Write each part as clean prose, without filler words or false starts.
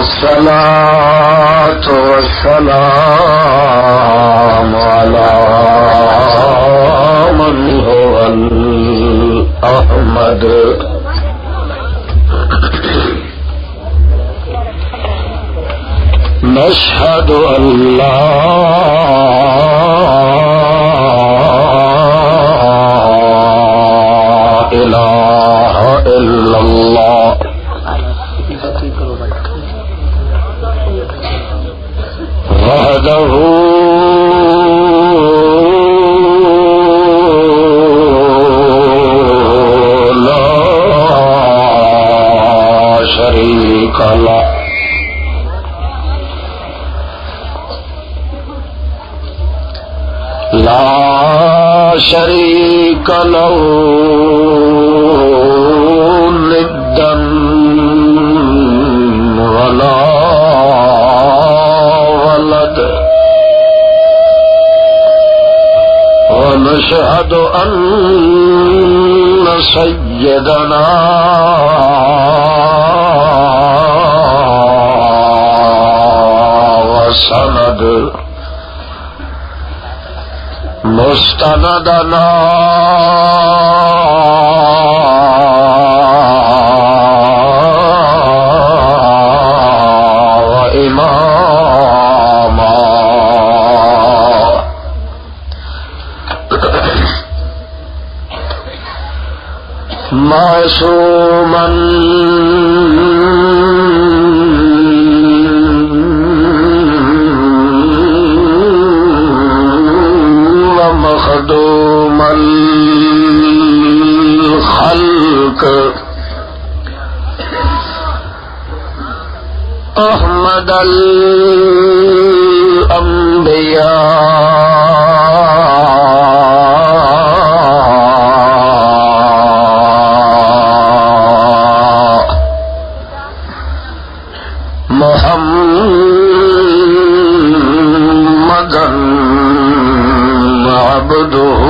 الصلاة والسلام على من هو الأحمد نشهد أن لا إله إلا الله وحده لا شريك له لا شريك له ندا ولا ولد ونشهد أن سيدنا وسند مستندنا وإماما معصوما ومخدوم الخلق أحمد الأنبياء محمدا عبده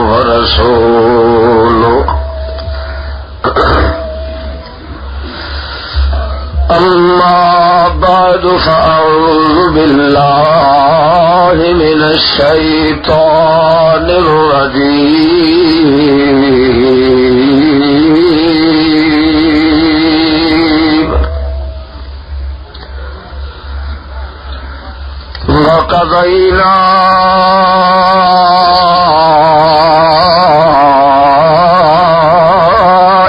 ورسوله أما بعد فأعوذ بالله من الشيطان الرجيم وقضينا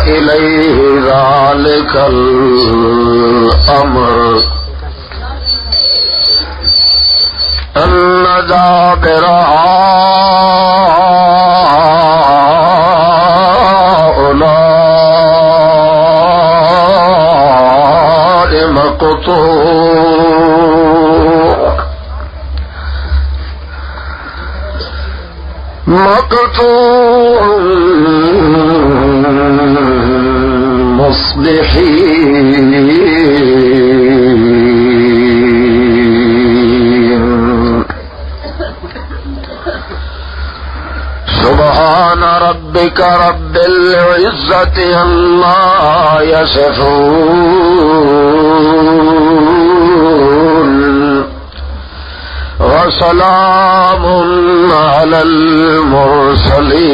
إليه ذلك الأمر أن دابر هؤلاء مقطوع مصلحين سبحان ربك رب العزة عما يصفون وسلام على المرسلين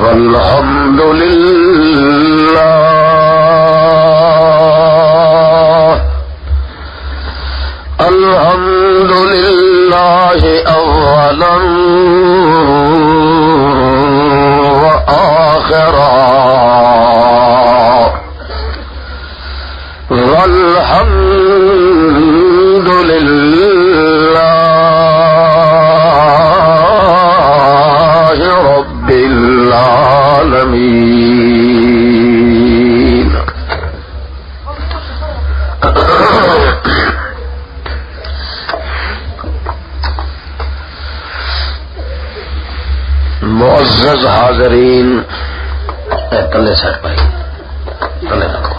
والحمد لله أولا وآخرا والحمد لله رب العالمين. معزز حاضرین، کلے سیٹ پائی، کلے رکھو،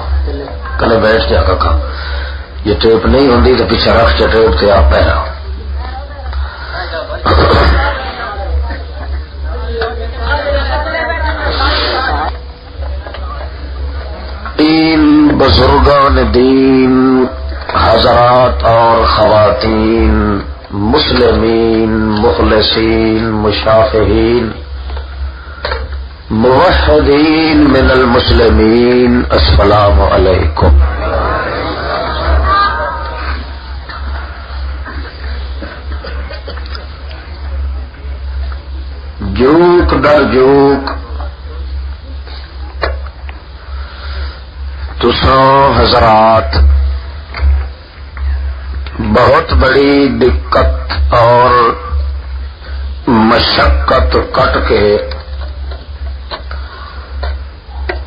کلے بیٹھ جا ککا. یہ ٹیپ نہیں ہوندی تو پیچھے رکھ کے ٹیپ تے آپ پہرا. بزرگان دین، حضرات اور خواتین، مسلمین، مخلصین، مشافہین، موحدین من المسلمین، السلام علیکم۔ جوک در جوک تساں حضرات بہت بڑی دقت اور مشقت کٹ کے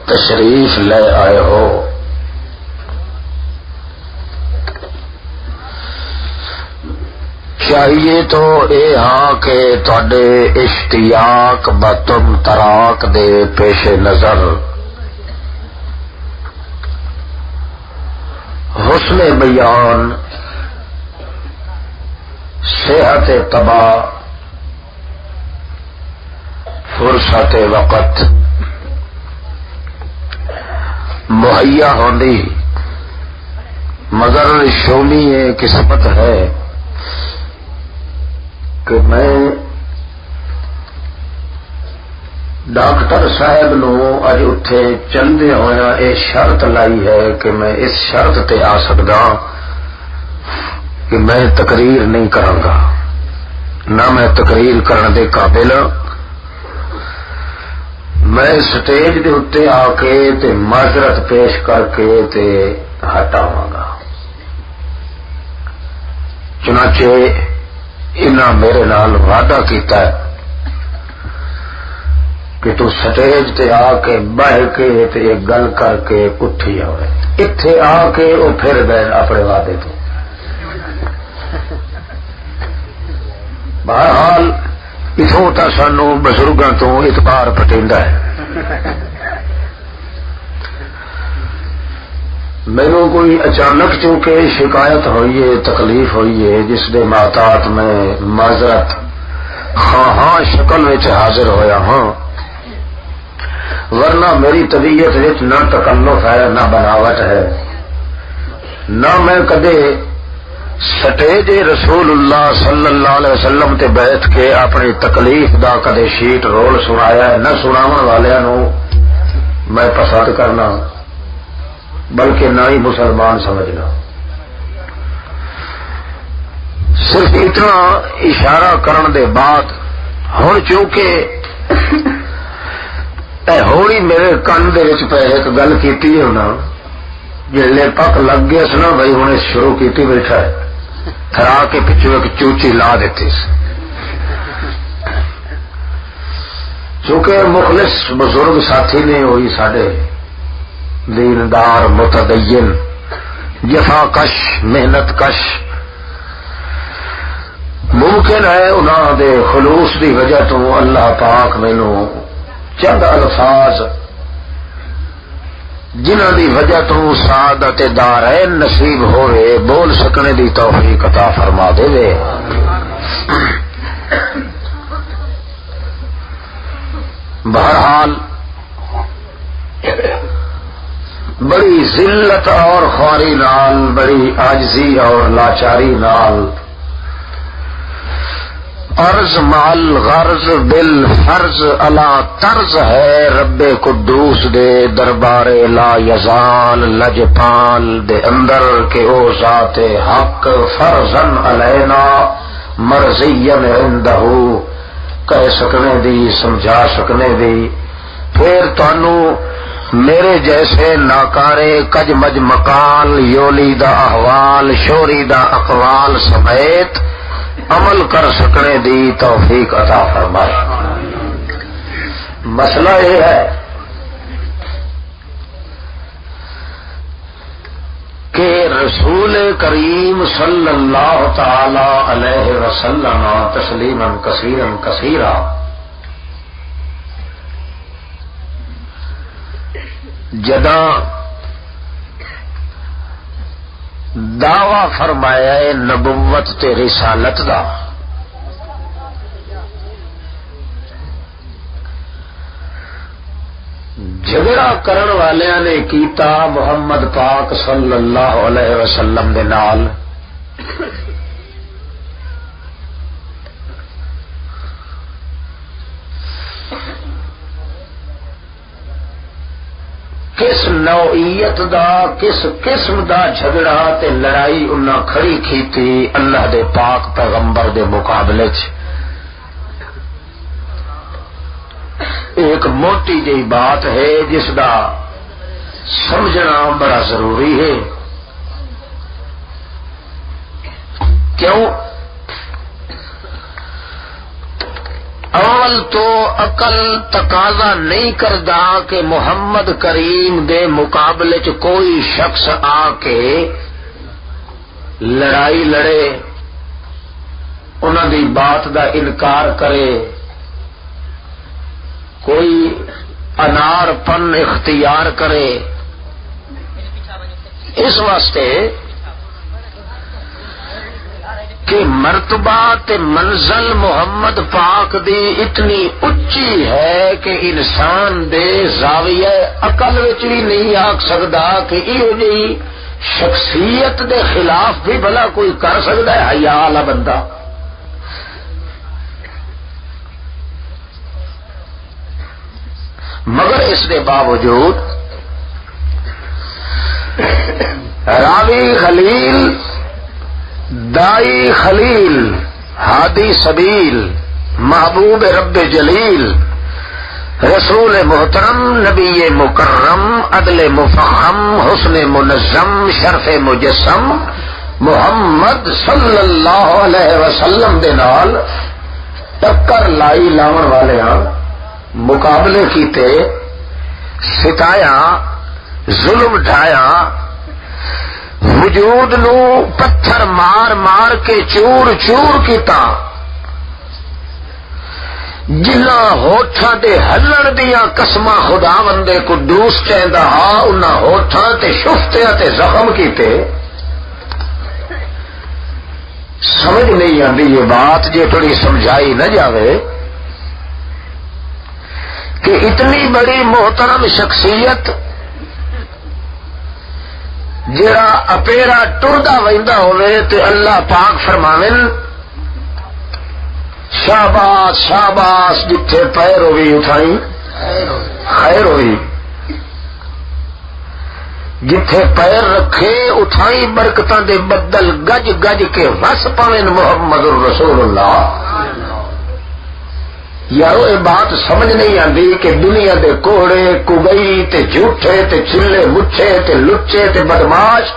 تشریف لے آئے ہو۔ چاہیے تو اے ہاں کہ تواڈے اشتیاق بتم تراک دے پیش نظر حسن بیان، صحت طبع، فرصت وقت مہیا ہوندی، مگر شومی قسمت ہے کہ میں ڈاکٹر صاحب نو اج اٹھے چلدے ہویا اے شرط لائی ہے کہ میں اس شرط تے آ سکدا کہ میں تقریر نہیں کراں گا، نہ میں تقریر کرن دے قابل، میں سٹیج دے اتے آ کے تے معذرت پیش کر کے تے ہٹاواں گا۔ چنانچہ انہاں میرے نال وعدہ کیتا ہے کہ تو سٹیج تے آ کے بہ کے تے ایک گل کر کے اٹھی آئے، اتھے آ کے وہ پھر گئے اپنے وعدے تو۔ بہرحال اتوں تا سانو بزرگاں تو اعتبار پٹیندا ہے۔ میرے کوئی اچانک چونکہ شکایت ہوئی ہے، تکلیف ہوئی ہے، جس دے محتاط میں معذرت خواہاں شکل وچ حاضر ہویا ہاں، ورنہ میری طبیعت وچ نہ تکلف ہے، نہ بناوٹ ہے، نہ میں کدے سٹیج رسول اللہ صلی اللہ علیہ وسلم تے بیٹھ کے اپنی تکلیف دا کدے شیٹ رول سنایا ہے، نہ سناون والیاں نو میں پسند کرنا، بلکہ نہ ہی مسلمان سمجھنا۔ صرف اتنا اشارہ کرن دے بعد ہن چونکہ ہوئی میرے کن دے وچ پہ ایک گل کیتی ہے نا، جلے پک لگ گیا سی نا بھائی ہن شروع کیتی بیٹھا ہے، تھرا کے پچھو ایک چوچی لا دیتی سی، چونکہ مخلص بزرگ ساتھی نے ہوئی ساڈے دیندار متدین جفا کش محنت کش، ممکن ہے انہاں دے خلوص دی وجہ تو اللہ پاک مینوں چند الفاظ جنہاں دی وجہ تو سعادت دارین نصیب ہوئے بول سکنے دی توفیق عطا فرما دے وے۔ بہرحال بڑی ذلت اور خواری نال، بڑی عاجزی اور لاچاری نال، عرض مال غرض بالفرض علا طرز ہے رب قدوس دے دربار لا یزال لجپال دے اندر کہ او ذات حق فرضن علینا مرضین عندہ کہہ سکنے دی، سمجھا سکنے دی۔ پھر تانو میرے جیسے ناکارے کج مج مقال، یولی دا احوال، شوری دا اقوال سمیت عمل کر سکنے دی توفیق عطا فرمائے۔ مسئلہ یہ ہے کہ رسول کریم صلی اللہ تعالی علیہ وسلم تسلیما کثیرا کثیرا جداں دعوی فرمایا ہے نبوت تے رسالت دا، جھگڑا کرن والیاں نے کیتا محمد پاک صلی اللہ علیہ وسلم دے نال، کس نوعیت دا کس قسم دا جھگڑا تے لڑائی انہاں کھڑی کیتی اللہ دے پاک پیغمبر دے مقابلے چ۔ ایک موٹی جی بات ہے جس دا سمجھنا بڑا ضروری ہے۔ کیوں؟ اول تو عقل تقاضا نہیں کردا کہ محمد کریم دے مقابلے چ کوئی شخص آ کے لڑائی لڑے، انہاں دی بات دا انکار کرے، کوئی انار پن اختیار کرے۔ اس واسطے کہ مرتبہ تے منزل محمد پاک دی اتنی اچھی ہے کہ انسان دے زاویہ عقل وچ بھی نہیں آکھ سکدا کہ ایہو جی شخصیت دے خلاف بھی بھلا کوئی کر سکدا ہے حیا والا بندہ۔ مگر اس کے باوجود راوی خلیل، دائی خلیل، ہادی سبیل، محبوب رب جلیل، رسول محترم، نبی مکرم، عدل مفخم، حسن منظم، شرف مجسم محمد صلی اللہ علیہ وسلم دے نال ٹکر لائی لاون والے مقابلے کیتے، ستایا، ظلم ڈھایا، وجود نو پتھر مار مار کے چور چور کیتا، جنہ ہوٹھاں دے ہلن دیاں قسماں خدا بندے کو دوس چاہندا ہا، انہاں ہوٹھاں تے شفتیاں تے زخم کیتے۔ سمجھ نہیں آندی یہ بات جے تھوڑی سمجھائی نہ جاوے کہ اتنی بڑی محترم شخصیت جڑا اپیرا ٹردا ویندا ہوئے تے اللہ پاک فرماویں شاباش شاباش جتھے پیر ہوئی اٹھائی خیر ہوئی، جتھے پیر رکھے اٹھائی برکتاں دے بدل گج گج کے وس پاویں محمد الرسول اللہ۔ یارو یہ بات سمجھ نہیں آتی کہ دنیا دے کوڑے کگئی تے جھوٹے تے چلے مچھے تے لچے تے بدماش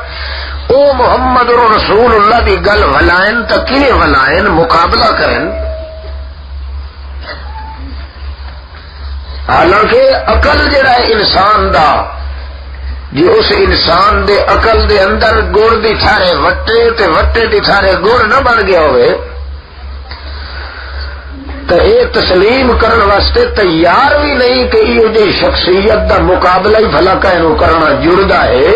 او محمد رسول اللہ دی گل ولائن تا کنے ولائن مقابلہ کرن۔ حالانکہ عقل جڑا ہے انسان دا، جی اس انسان دے عقل دے اندر گڑ دی ٹھارے وٹے تے وٹے دی ٹھارے گڑ نہ بن گیا ہوئے تو یہ تسلیم کرن واسطے تیار بھی نہیں کہ یہ جی شخصیت دا مقابلہ ہی بھلا کہنو کرنا جڑدا ہے۔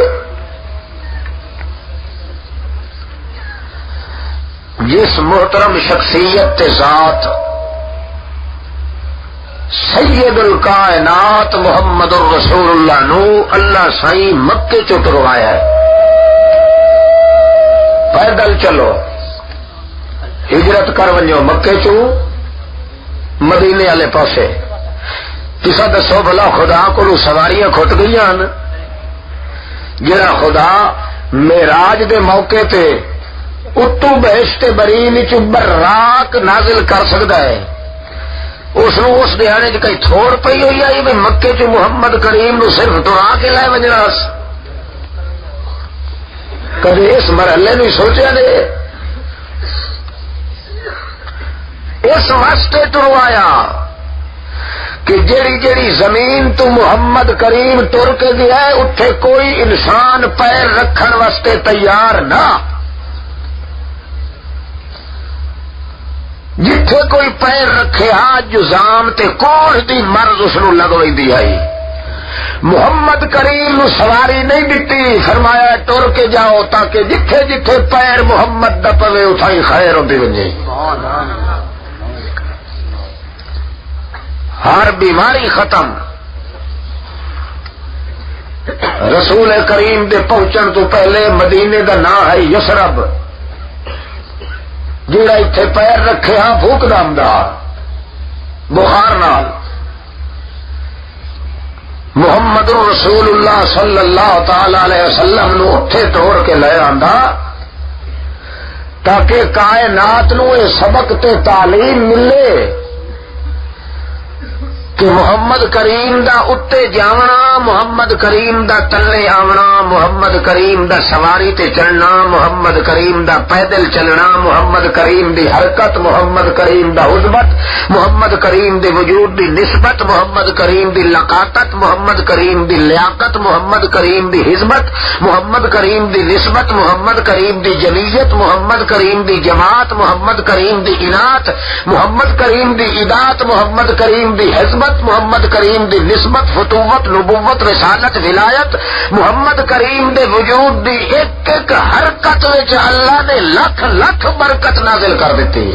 جس محترم شخصیت تے ذات سید الکائنات محمد الرسول اللہ نو اللہ سائیں مکے چ ٹروایا ہے، پیدل چلو ہجرت کر ونجو مکے چو مدینے والے پاسے، تسا دسو بھلا خدا کو سواریاں کھٹ گئی جڑا خدا معراج دے موقع تے اتو بہشت برین چ براق نازل کر سکتا ہے، اس دیہانے چ کئی تھوڑ پئی ہوئی آئی بھی مکے چ محمد کریم نو صرف ٹرا کے لائے وجنا، کبھی اس مرحلے نہیں سوچا نے؟ اس واسطے ٹروایا کہ جیڑی جیڑی زمین تو محمد کریم ٹر کے گیا ہے اتھے کوئی انسان پیر رکھن واسطے تیار نہ، جتھے کوئی پیر رکھے ہاں جزام تے کوڑ دی مرض اس نو لگوئی دی آئی۔ محمد کریم نو سواری نہیں دیتی، فرمایا ٹر کے جاؤ تاکہ جتھے جتھے پیر محمد دا پوے اٹھائی خیر ہوندی ونجے، ہر بیماری ختم، رسول کریم دے پہنچن تو پہلے مدینے دا نام ہے یسرب، جیڑا اتنے پیر رکھے ہاں بھوک دامدا بخار نال۔ محمد رسول اللہ صلی اللہ تعالی علیہ وسلم نو اٹھے توڑ کے لے آندا تاکہ کائنات نو یہ سبق تے تعلیم ملے کہ محمد کریم دا اتے جاونا، محمد کریم دا تلے آونا، محمد کریم دا سواری تے چلنا، محمد کریم دا پیدل چلنا، محمد کریم دی حرکت، محمد کریم دا عظمت، محمد کریم دی وجود دی نسبت، محمد کریم دی لقاطت، محمد کریم دی لیاقت، محمد کریم دی حزمت، محمد کریم دی نسبت، محمد کریم دی جمیت، محمد کریم دی جماعت، محمد کریم دی انات، محمد کریم دی اطاعت، محمد کریم دی حزمت، محمد کریم دی نسبت، فتوت، نبوت، رسالت، ولایت، محمد کریم دے وجود دی ایک ایک حرکت وچ اللہ نے لکھ لکھ برکت نازل کر دیتی۔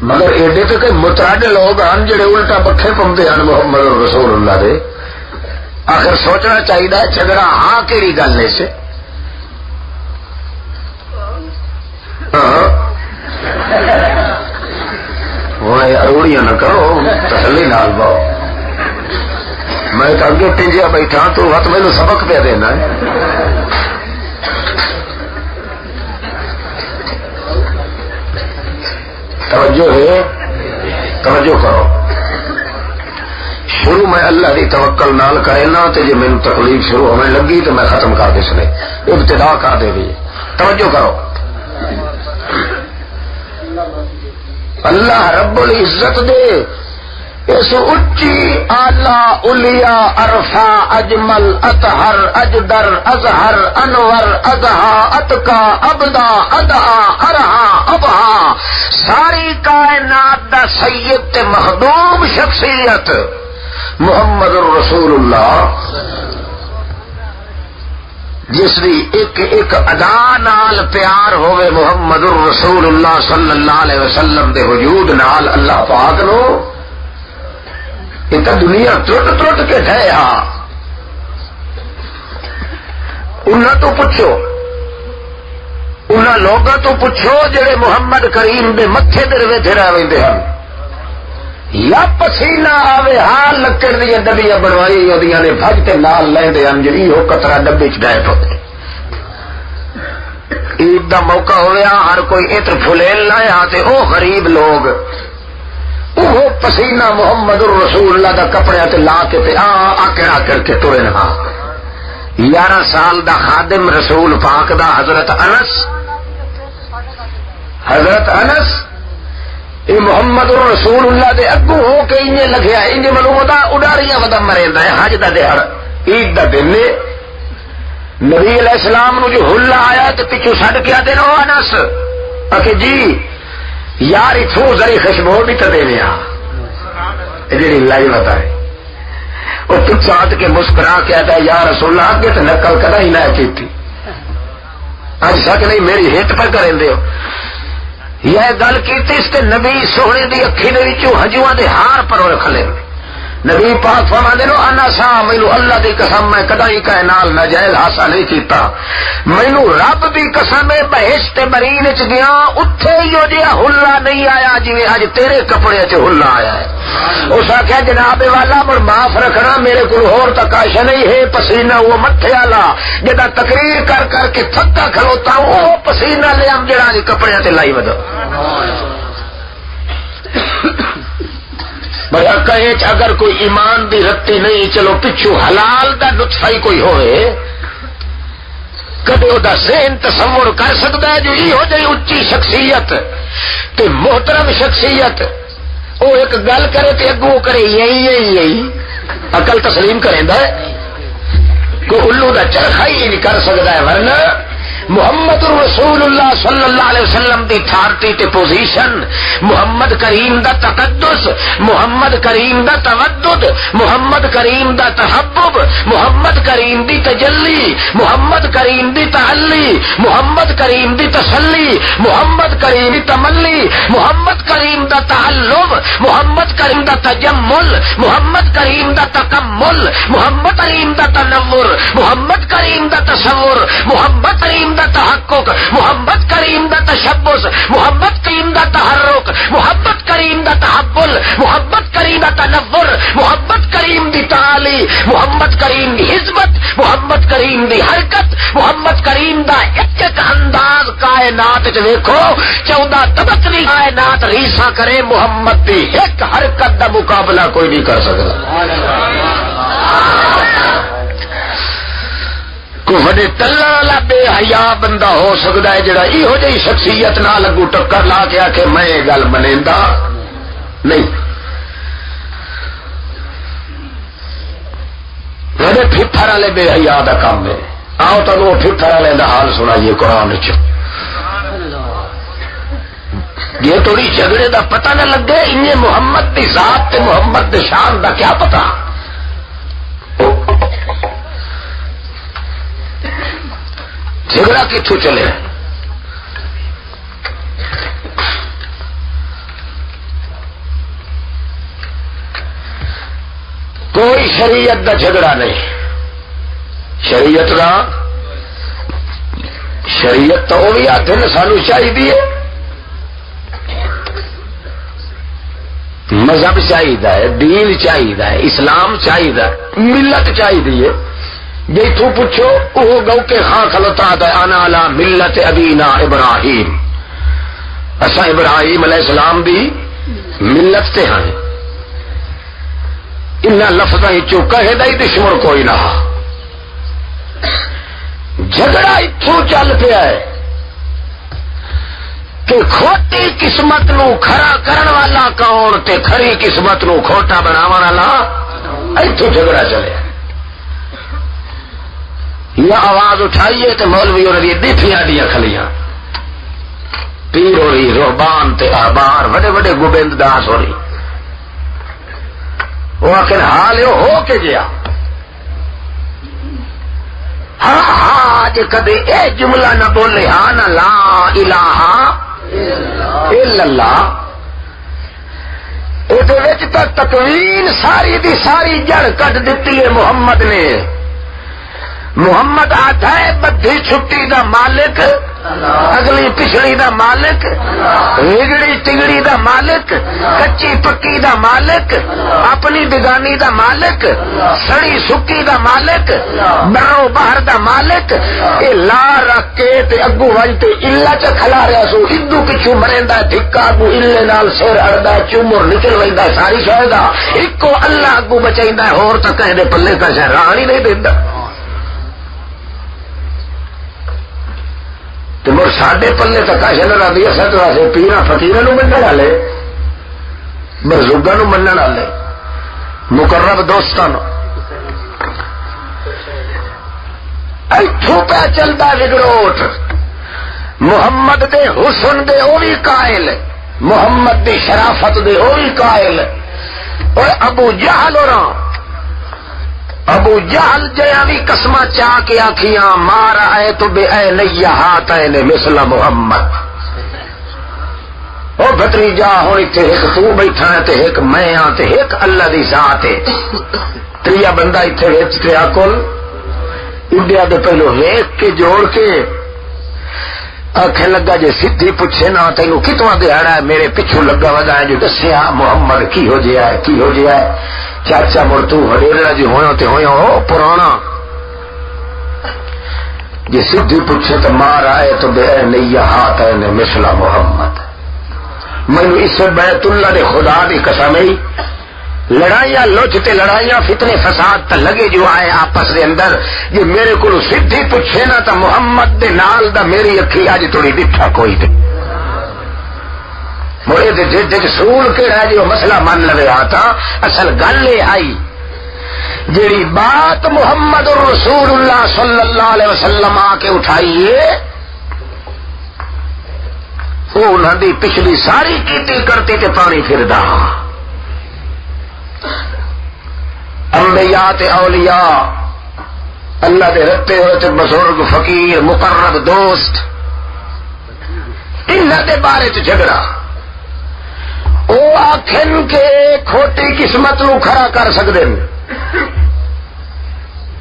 مگر ایڈے تو کئی متراڈے لوگ ہیں جڑے الٹا پکھے پمتے ہیں محمد رسول اللہ دے۔ آخر سوچنا چاہیے جھگڑا ہاں کیڑی گل ہے سے اروڑیاں نہ کرو، تسلی نال باؤ۔ میں تو اگے پنجیا بیٹھا تو وقت میرے سبق پہ دینا ہے۔ توجہ ہے، توجہ کرو۔ شروع میں اللہ دی توکل نال کرے نا تو جی میری تکلیف شروع ہونے لگی تو میں ختم کر دس نے ابتدا کر دے بھی۔ توجہ کرو، اللہ رب العزت دے اس اچھی آلہ علیا عرفا اجمل اطہر اجدر ازہر انور ازہا اتقا ابدا ادعا ارہا ابہا ساری کائنات دا سید تے مخدوم شخصیت محمد رسول اللہ، جس دی ایک ایک ادا نال پیار ہوئے محمد رسول اللہ صلی اللہ علیہ وسلم دے وجود نال اللہ پاک نو ایک دنیا ٹوٹ ٹوٹ کے ڈھے ہاں۔ انہاں تو پوچھو، انہاں لوگاں تو پوچھو جڑے محمد کریم دے متھے دے ویٹھے رہ ویندے ہیں، یا پسینہ آوے ہاں لکڑ دیا ڈبیاں بنوائی ہوندیاں نے بھجتے نال لیندے ہیں جڑی ہو قطرہ ڈبے چ ڈائے پتے۔ عید دا موقع ہویا ہر کوئی عطر پھلیل لایا تے او غریب لوگ وہ پسینہ محمد الرسول اللہ دا کپڑے تے لا کے تے آکڑا کر کے ٹرے نہ 11 سال دا خادم رسول پاک دا حضرت انس یہ محمد رسول اللہ دے اگوں ہو کے انہیں لگیا انہیں ملومہ اڈاریاں ودا مریندا ہے۔ حج دا دیہڑ عید دا دن نبی علیہ السلام نو جو حلہ آیا تو پچھو چھڈ کے آتے نو انس کہ جی یار اتھوں ذری خوشبو بھی تو دے دیا جی لائی بتا ہے وہ پچھا ہٹ کے مسکرا کے آتا ہے یا رسول اللہ آگے تو نقل کدا ہی نہ کی تھی اج تک نہیں میری ہٹ پہ کریں دے ہو یہ گل کیتی اس کے نبی سونے دی اکھی دے وچوں ہجواں دے ہار پر رکھ لے نبی پاک فرماندے نو انا سا مینوں اللہ دی قسم میں کدی کہے نال ناجائز حاصل نہیں کیتا مینوں رب دی قسم ہے بہشت مرین وچ گیا اوتھے ہی او جیا حلہ نہیں آیا جویں اج تیرے کپڑے وچ حلہ آیا ہے۔ اس آخیا جناب والا مڑ معاف رکھنا میرے کو اور تکاش نہیں ہے پسینہ وہ متھے والا جدا تقریر کر کر کے تھکا کھلوتا وہ پسینہ لے ہم جڑا کپڑے تے لائی ود اگر کوئی ایمان دی رتی نہیں چلو پچھو حلال دا نطفہ ہی کوئی ہوئے کدے دا ذہن تصور کر سکتا ہے جو یہ ہو جائے اچھی شخصیت تے محترم شخصیت وہ ایک گل کرے تے اگوں کرے یہی عقل تسلیم کریندا ہے کوئی الو دا چرخا ہی نہیں کر سکتا ہے ورنہ محمد رسول اللہ صلی اللہ علیہ وسلم دی تھارٹی تے پوزیشن محمد کریم دا تقدس محمد کریم دا تودد محمد کریم دا تحبب محمد کریم دی تجلی محمد کریم دی تعلی محمد کریم دی تسلی محمد کریم دی تملی محمد کریم دا تعلم محمد کریم دا تجمل، محمد کریم دا تکمل، محمد کریم دا تنور، محمد کریم دا تصور، محمد کریم دا تحقق، محمد کریم دا تشبث، محمد کریم دا تحرک، محمد کریم دا تحول، محمد کریم دا تنور، محمد کریم دی تعالی، محمد کریم دی حزبت، محمد کریم دی حرکت، محمد کریم دا ایک انداز کائنات چ دیکھو 14 طبق دی کائنات ریسا کرے، محمد دی ایک حرکت دا مقابلہ کوئی نہیں کر سکتا۔ کوئی وڈے ٹلہ والا بے حیا بندہ ہو سکتا ہے جڑا یہو جہی شخصیت نہ لگو ٹکر لا کے آکھے میں یہ گل منیندا نہیں۔ وڈے پھپھر والے بے حیا دا کام ہے۔ آؤ تمہیں وہ پھپھر والے دا حال سنائیے قرآن چ۔ یہ تھوڑی جھگڑے دا پتہ نہ لگے، انہیں محمد دی ذات تے محمد دی شان دا کیا پتہ؟ جھگڑا کتوں چلے؟ کوئی شریعت دا جھگڑا نہیں، شریعت تو وہ بھی آتے نے سانو چاہیے، مذہب چاہیے، دین چاہیے، اسلام چاہیے، ملت چاہیے۔ جی تو پوچھو وہ گو کے خاں کھلوتا ہے انا علی ملت ابینا ابراہیم، اسا ابراہیم علیہ السلام دی ملت تے ہیں۔ انہاں لفظاں چوں کہے دا ہی دشمن کوئی نہ۔ جھگڑا اتوں چل پیا ہے کہ کھوٹی قسمت نو کھڑا کرن والا کون تے کھری قسمت نو کھوٹا بناون والا، اتوں جھگڑا چلے۔ یا آواز اٹھائیے تو مولوی اور دیتھیاں دیا کھلیاں، پیر ہو رہی، روحبان تے احبار، بڑے بڑے گوبند داس ہو رہی، وہ آخر حال ہو کے گیا۔ ہاں آج کدے اے جملہ نہ بولے، ہاں نہ لا الہ الا اللہ، یہ تکوین ساری دی ساری جڑ کٹ دیتی ہے محمد نے۔ محمد آتا ہے بدھی چھٹی دا مالک، اگلی پچھڑی دا مالک، رگڑی ٹگڑی دا مالک، کچی پکی دا مالک، اپنی بگانی دا مالک، سڑی سکی دا مالک، برو باہر دا مالک۔ اے لا رکھ کے تے اگو وجتے الا چ کھلا رہا سو، ادو پچھو مریندا دھکا، اگو الے نال سر اڑدا، چومر نکل ویندا ساری شاید ایکو اللہ اگو بچائیندا، ہور تک کہے دے پلے کا شہران ہی نہیں دیندا۔ تو مر ساڈے پلے تک شہر آدھی اصل تو ویسے پیرا فقیروں منن والے، بزرگوں منن والے، مقرب دوستوں اتوں پہ چلتا وگڑوٹ۔ محمد دے حسن دے وہ بھی قائل، محمد دی شرافت دے وہ بھی قائل۔ اور ابو جہل جیا بھی قسم چاہ کے آخیاں مار آئے تو بے اے نہیں ہاتھین مثل محمد۔ او بھتریجا ہوں اتنے ایک تو بیٹھا ہے تے ایک میں ہاں تے ایک اللہ دی ذات ہے، تریا بندہ اتنے ویچ تریا کول انڈیا دے پہلو ویک کے جوڑ کے آخر لگا جے سدھی پوچھے نا تینوں کتواں دیہڑا ہے، میرے پچھو لگا وگا ہے جو دسیا محمد کی ہو جیا ہے، کی ہو جیا ہے۔ چاچا مڑ تو وڈیرا جی ہویا تے ہویا ہو پرانا، جی سدھی پوچھے تو مار آئے تو بے نہیں ہاتھ ہے مثل محمد۔ مینو اس بیت اللہ دے خدا دی قسم ہے، لڑائیاں لوچ تے لڑائیاں فتنے فساد تے لگے جو آئے آپس دے اندر، جی میرے کو سدھی پوچھے نا تو محمد دے نال دا میری اکھی اج تھوڑی ڈٹھا کوئی تے مڑے رسول کہڑا ہے جی وہ مسئلہ من لگے آتا۔ اصل گل یہ آئی جیڑی بات محمد رسول اللہ صلی اللہ علیہ وسلم آ کے اٹھائیے، وہ انہوں دی پچھلی ساری کیتی کرتی تے پانی پھردا۔ انبیاء تے اولیاء، اللہ دے رتے ہوئے تے بزرگ فقیر مقرب دوست، انہوں دے بارے تے جھگڑا۔ وہ آخن کے کھوٹی قسمت نو کھڑا کر سکتے ہیں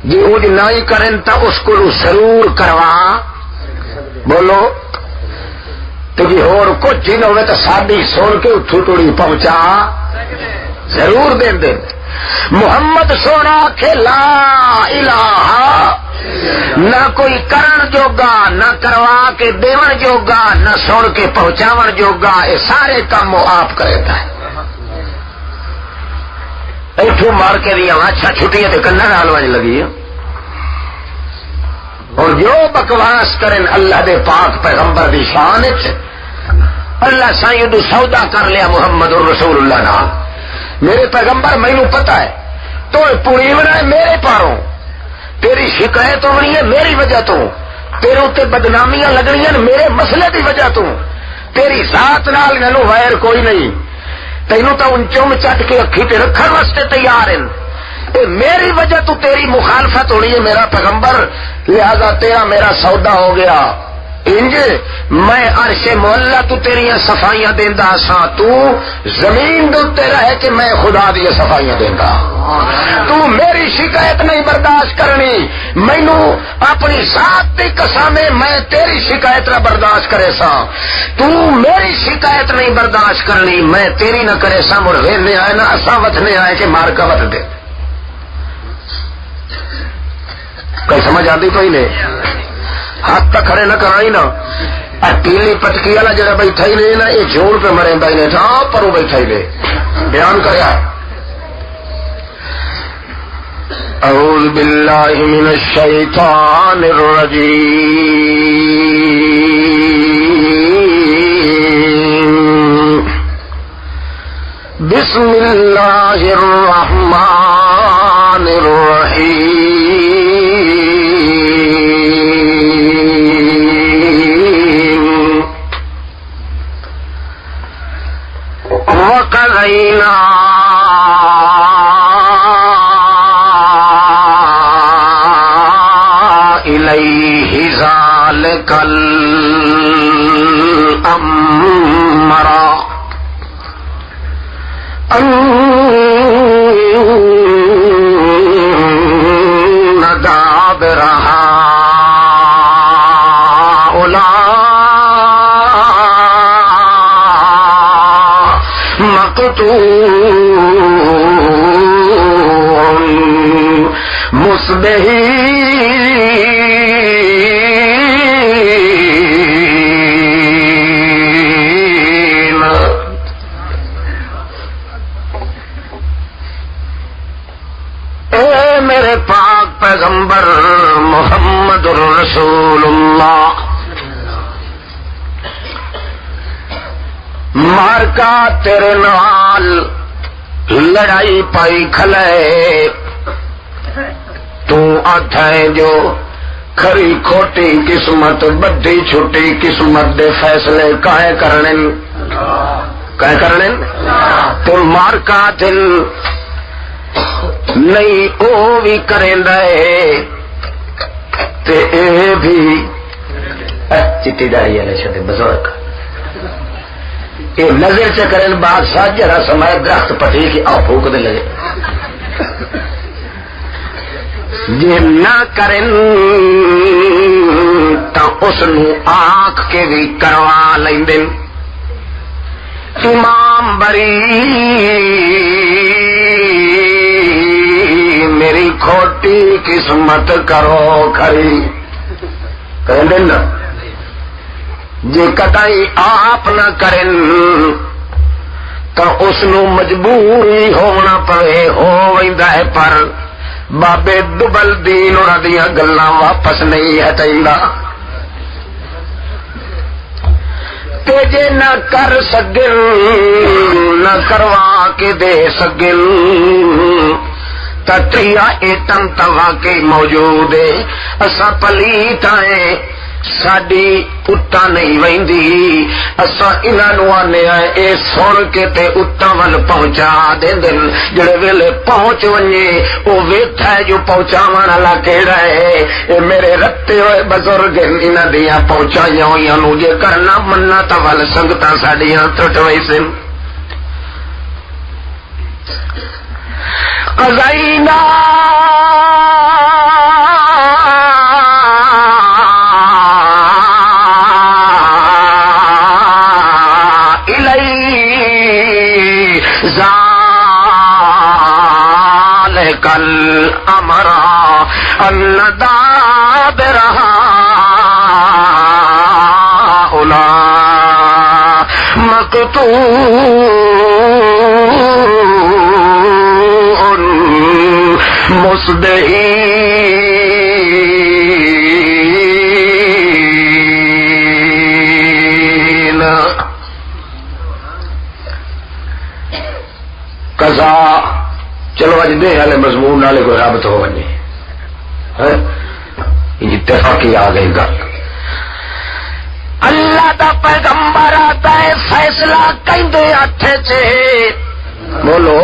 جی وہ نہ ہی کریں تو اس کو ضرور کروا بولو تو جی اور کچھ ہی نہ ہوئے تو ساری سن کے اتھو ٹوڑی پہنچا ضرور دیں دیں محمد سونا کے لا الہ نہ کوئی کرن جوگا نہ کروا کے دیون جوگا نہ سن کے پہنچاون جوگا یہ سارے کام وہ آپ کرتا ہے ایٹھو مار کے دیا اچھا چھٹیاں تے کنہ نال وج لگی اور جو بکواس کریں اللہ دے پاک پیغمبر دی شان وچ اللہ سائیں سودا کر لیا محمد رسول اللہ نال میرے پیغمبر مینوں پتہ ہے تو پوری بنا ہے میرے پاروں تیری شکایت ہونی ہے میری وجہ تو تیرے اتنے بدنامیاں لگنیاں میرے مسئلے دی وجہ تو تیری ذات نال انہوں وائر کوئی نہیں تینوں تو ان چم چٹ کے اکھی تے رکھن واسطے تیار ہیں میری وجہ تو تیری مخالفت ہونی ہے میرا پیغمبر لہذا تیرا میرا سودا ہو گیا انج میں عرش مولا تو تیریاں صفائیاں دیندا سا تو زمین دے رہ کے میں خدا دی صفائیاں دیندا تو میری شکایت نہیں برداشت کرنی مینوں اپنی ذات دی قسم میں تیری شکایت نہ برداشت کرے سا تو میری شکایت نہیں برداشت کرنی میں تیری نہ کرے سا مڑ ویلے آئے نہ اساں وتھنے آئے کہ مار کا وت دے کوئی سمجھ آتی کوئی نہیں ہاتھ تک کھڑے نہ کرائی نا پیلی پٹکی والا جڑا بیٹھا ہی نہیں نا یہ جوڑ پہ مرے نے ہاں پرو بیٹھا ہی نہیں بیان کریا اعوذ باللہ من الشیطان الرجیم بسم اللہ الرحمن الرحیم وقضینا الیہ ذالک الامر ان دابر هؤلاء مقطوع مصبحین اے میرے پاک پیغمبر محمد رسول اللہ مارکا تیرے نال لڑائی پائی کھلے تو آتھائیں جو کھری کھوٹی قسمت بدھی چھوٹی قسمت دے فیصلے کائیں کرنے تو مارکا دل نہیں او بھی کریں دے تے اے بھی چٹی داری والے چھوٹے بزرگ یہ نظر چکرن بادشاہ جرا سمائے درخت پٹی کی آ پھوک دے لگے جی نہ کرن تو اس نو آنکھ کے بھی کروا لیندن امام بری میری کھوٹی قسمت کرو کھری کہیں دن نا جی کتائی آپ نہ کرن تو اس نو مجبوری ہونا پڑے ہو ویندا ہے پر بابے دبل دین اور دیاں گلاں واپس نہیں ہٹیندا تے جے نہ کر سگن نہ کروا کے دے سگن تتریا ایٹن توا کے موجود ہے اسا پلیت آئے ساڈی اٹا نہیں ویندی اسا انہاں نو آنے آئے اے سن کے تے اٹا ول پہنچا دیندن جڑے ویلے پہنچ ونجے او ویکھا ہے جو پہنچاون والا کیڑا ہے اے میرے رتے ہوئے بزرگ انہاں دیاں پہنچائیاں ہوئیاں نو جے کرنا مننا تا ول سنگتاں ساڈیاں ٹٹ وئی سن قضینا الی ذالک الامر ان دابر هؤلاء مقطوع مصبحین. قضا چلو اج دے والے مضمون نالے کوئی رابط ہو ونجے اتفاقی آ گئی گل. اللہ دا پیغمبر آتا ہے فیصلہ کہندے ہتھ چ بولو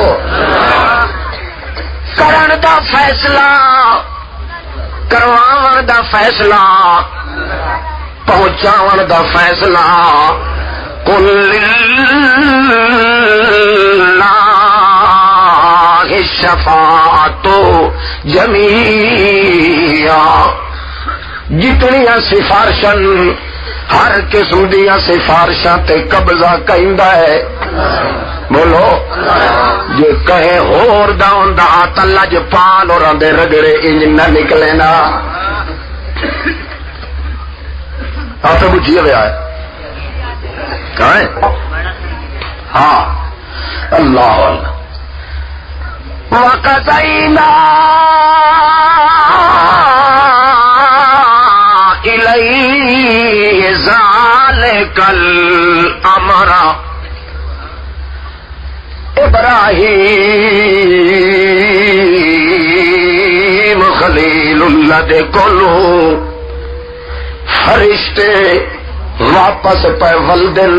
کرن دا فیصلہ کرواون دا فیصلہ پہنچاون دا فیصلہ قل للہ الشفاعۃ جمیعا. جتنیاں سفارشاں ہر قسم دیا سفارشاں تے قبضہ کہندا ہے بولو جے کہے ہور دا ہوندا تے لجپال اور دے رگڑے انج نہ نکلے نا. آپ بجھیے ہوا ہے کہاں ہاں اللہ اللہ وقضینا الیہ ذالک الامر. ابراہیم خلیل اللہ دے کولو فرشتے واپس پہ ولدن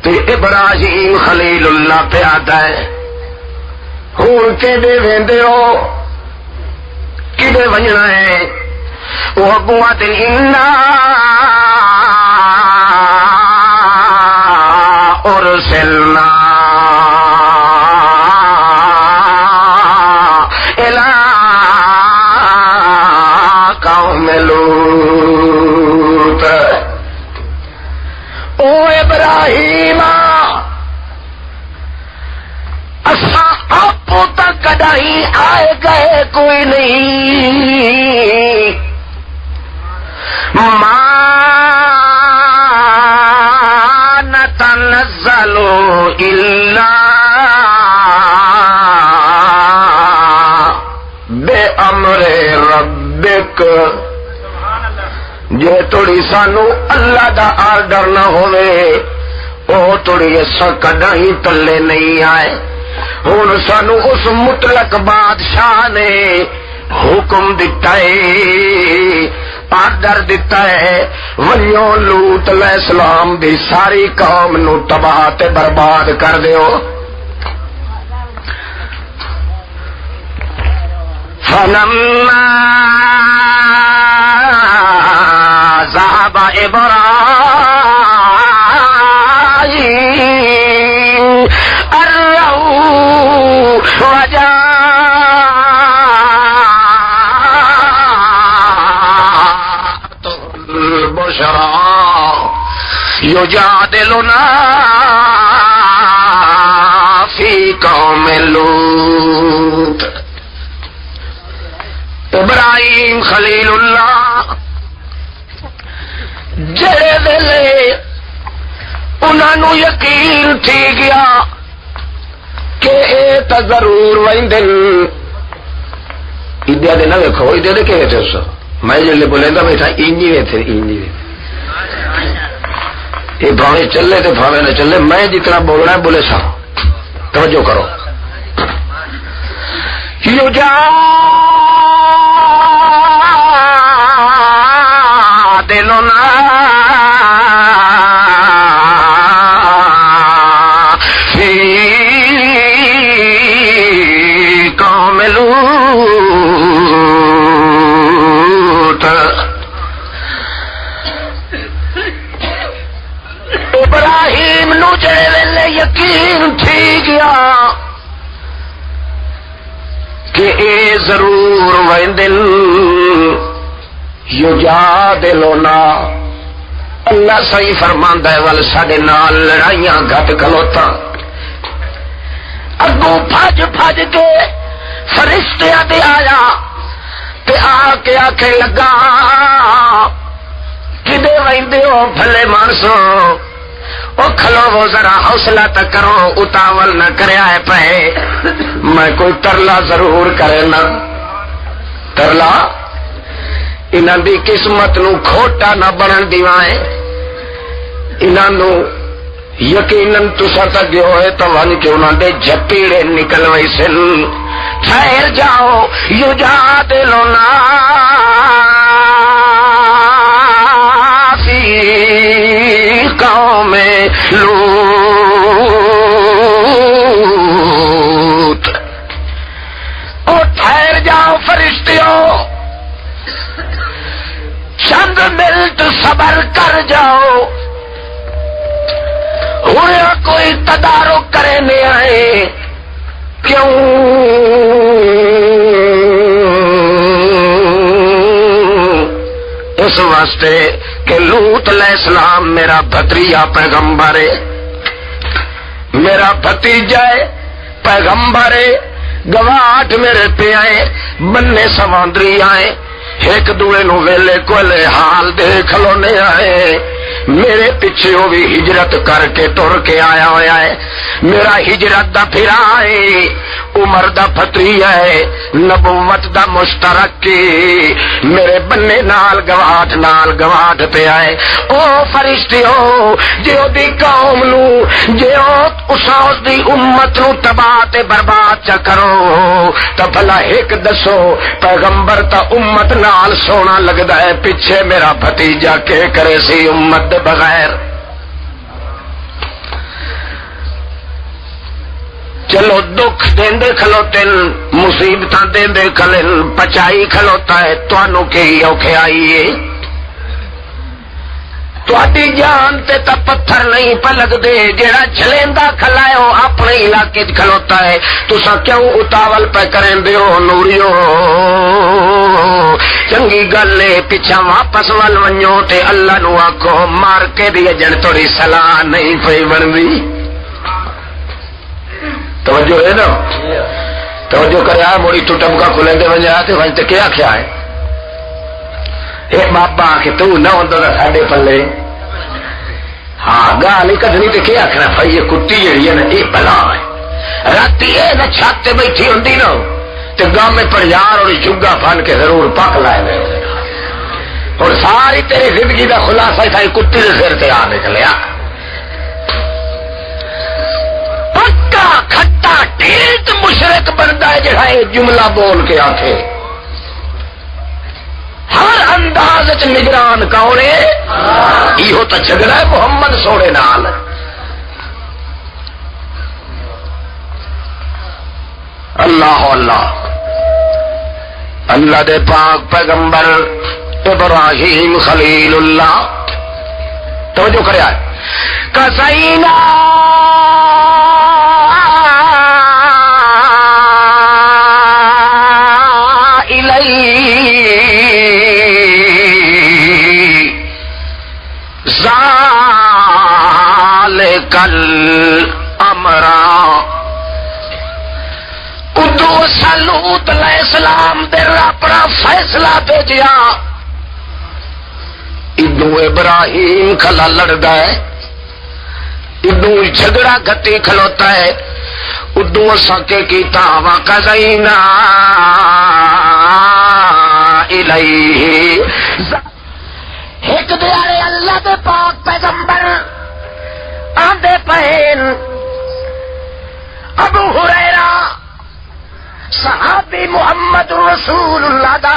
تے ابراہیم خلیل اللہ پہ آتا ہے ہون کے دے ویندے ہو کدے ونجنا ہے وہ حکومت انا ارسلنا الى قوم لوط. او ابراہیم اساں آپ تک کدائی آئے گئے کوئی نہیں ما نتنزل الا بامر ربک. جے توڑی سانو اللہ دا آرڈر نہ ہوئے او توڑی اساں کدائی تلے نہیں آئے. ہن سانو اس مطلق بادشاہ نے حکم دیتا ہے آرڈر دیتا ہے ونیو لوط علیہ السلام دی ساری قوم نو تباہ تے برباد کر دیو. فلما ذهب إبراهيم الروع وجاءت البشرى يجادلنا في قوم لوط. ابراہیم خلیل اللہ جڑے ویلے انہوں یقین تھی گیا کہ اے تا ضرور ویندن ایڈیا دے نہ ویکھو ایڈیا دے کہے تھے اس میں جلے بولے گا بیٹھا انجی وے تھے انجی وے یہ بھاوے چلے تھے بھاوے نہ چلے میں جتنا بولنا ہے بولے سا توجہ کرو. دلنا فی قوم لوط. ابراہیم نو جے ویلے یقین تھی گیا کہ اے ضرور ویندن یجادلونا اللہ صحیح فرماندا ہے ول ساڈے نال لڑائیاں گھٹ کھلوتا اگوں بھج بھج کے فرشتیاں دے آیا تے آ کے آکھے لگا کدے ویندے ہو بھلے مانسو او کھلو ذرا حوصلہ تک کرو اتاول نہ کریا ہے پے میں کوئی ترلا ضرور کرے نا ترلا انہاں دی قسمت نو کھوٹا نہ بنن دیوائے انہاں نو یقیناً تسا تک ہوئے تو ون کے انہاں دے جھپیڑے نکل وئی سن ٹھہر جاؤ یجادلونا فی قوم لوط او ٹھہر جاؤ فرشتیوں چند منٹ صبر کر جاؤ ہوا کوئی تدارک کرنے آئے کیوں اس واسطے کہ لوط علیہ السلام میرا بھتریجا پیغمبر ہے میرا بھتیجا ہے پیغمبر ہے گواٹ میرے پہ آئے بننے سمندری آئے ایک دوے نو ویلے کولے حال دیکھ لونے آئے میرے پیچھے وہ بھی ہجرت کر کے ٹر کے آیا ہوا ہے میرا ہجرت دا پھرا ہے عمر دا بھتریجا ہے نبوت دا مشترک کی میرے بننے نال گواٹ پہ آئے او فرشتیوں جیو دی قوم نو جیو اس دی امت نو تباہ تے برباد چا کرو تا بھلا ایک دسو پیغمبر تا امت نال سونا لگدا ہے پیچھے میرا بھتیجا کے کرے سی امت دے بغیر چلو دکھ دیندے کھلوتے مصیبتاں دیندے کھلن پچائی کھلوتا ہے تانوں کی اوکھے آئیے تواڈی جان تے تا پتھر نہیں پلک دے جیڑا چلیندا کھلایو اپنے علاقے وچ کھلوتا ہے تساں کیوں اتاول پہ کریں دیو نوریو چنگی گل ہے پیچھا واپس ول ونجو تے اللہ نو آکھو مار کے دی جن تھوڑی صلاح نہیں پئی بندی توجہ ہے نا توجہ کریا موڑی تو ٹمکا کھلیں دے ونجا تے ونج تے کیا کیا ہے اے بابا کہ تو نہ ہوندا ساڈے پلے ہاں گال کڈنی تے کیا آکھنا بھائی یہ کتی جڑی ہے نا اے بلا ہے راتی اے نہ چھت تے بیٹھی ہوندی نا تے گام میں پر یار اور جگا بن کے ضرور پک لائے گئے اور ساری تیری زندگی دا خلاصہ تھا کتی دے سر تے آ نکلیا پکا کھٹا ٹھیک مشرک بندا ہے جڑا اے جملہ بول کے آکھے ہر انداز چ نگران کون ہے یہ تو جھگڑا ہے محمد سونے نال اللہ اللہ اللہ دے پاک پیغمبر ابراہیم خلیل اللہ توجہ کریا کسینا کل امرا ادو لوط علیہ السلام دے اپنا فیصلہ بھیجیا ادو ابراہیم کھلا لڑ گئے ادو جھگڑا گتی کھلوتا ہے ادو سکے کیتا وقضینا الیہ ایک دیارے اللہ دے پاک پیغمبر آندے پہن ابو ہریرہ صحابی محمد رسول اللہ دا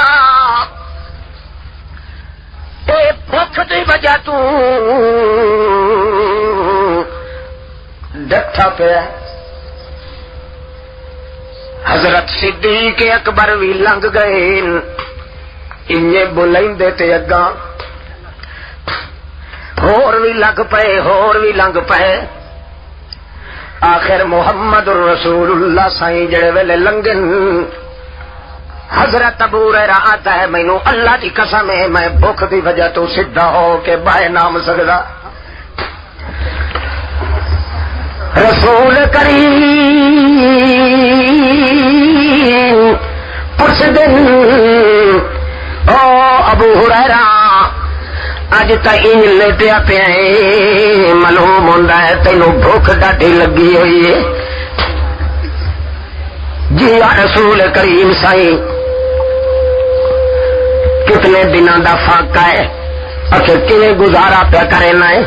اے بھوک دی وجہ تو ڈٹھا پیا حضرت صدیق اکبر بھی لنگ گئے انہیں بلائندے تے اگاں ہور بھی لنگ پے آخر محمد رسول اللہ سائیں جڑے ویلے لنگن حضرت ابو ہریرہ آتا ہے مینوں اللہ کی قسم ہے میں بھوک دی وجہ تو سیدھا ہو کے باہر نام سکدا رسول کریم پرس دن او ابو ہریرہ اج تائیں لیٹیا پیا ہے معلوم ہوندا ہے تینوں بھوک ڈاڈی لگی ہوئی ہے جی یا رسول کریم سائیں کتنے دنوں دا فاقہ ہے آخر کیویں گزارا پیا کرنا ہے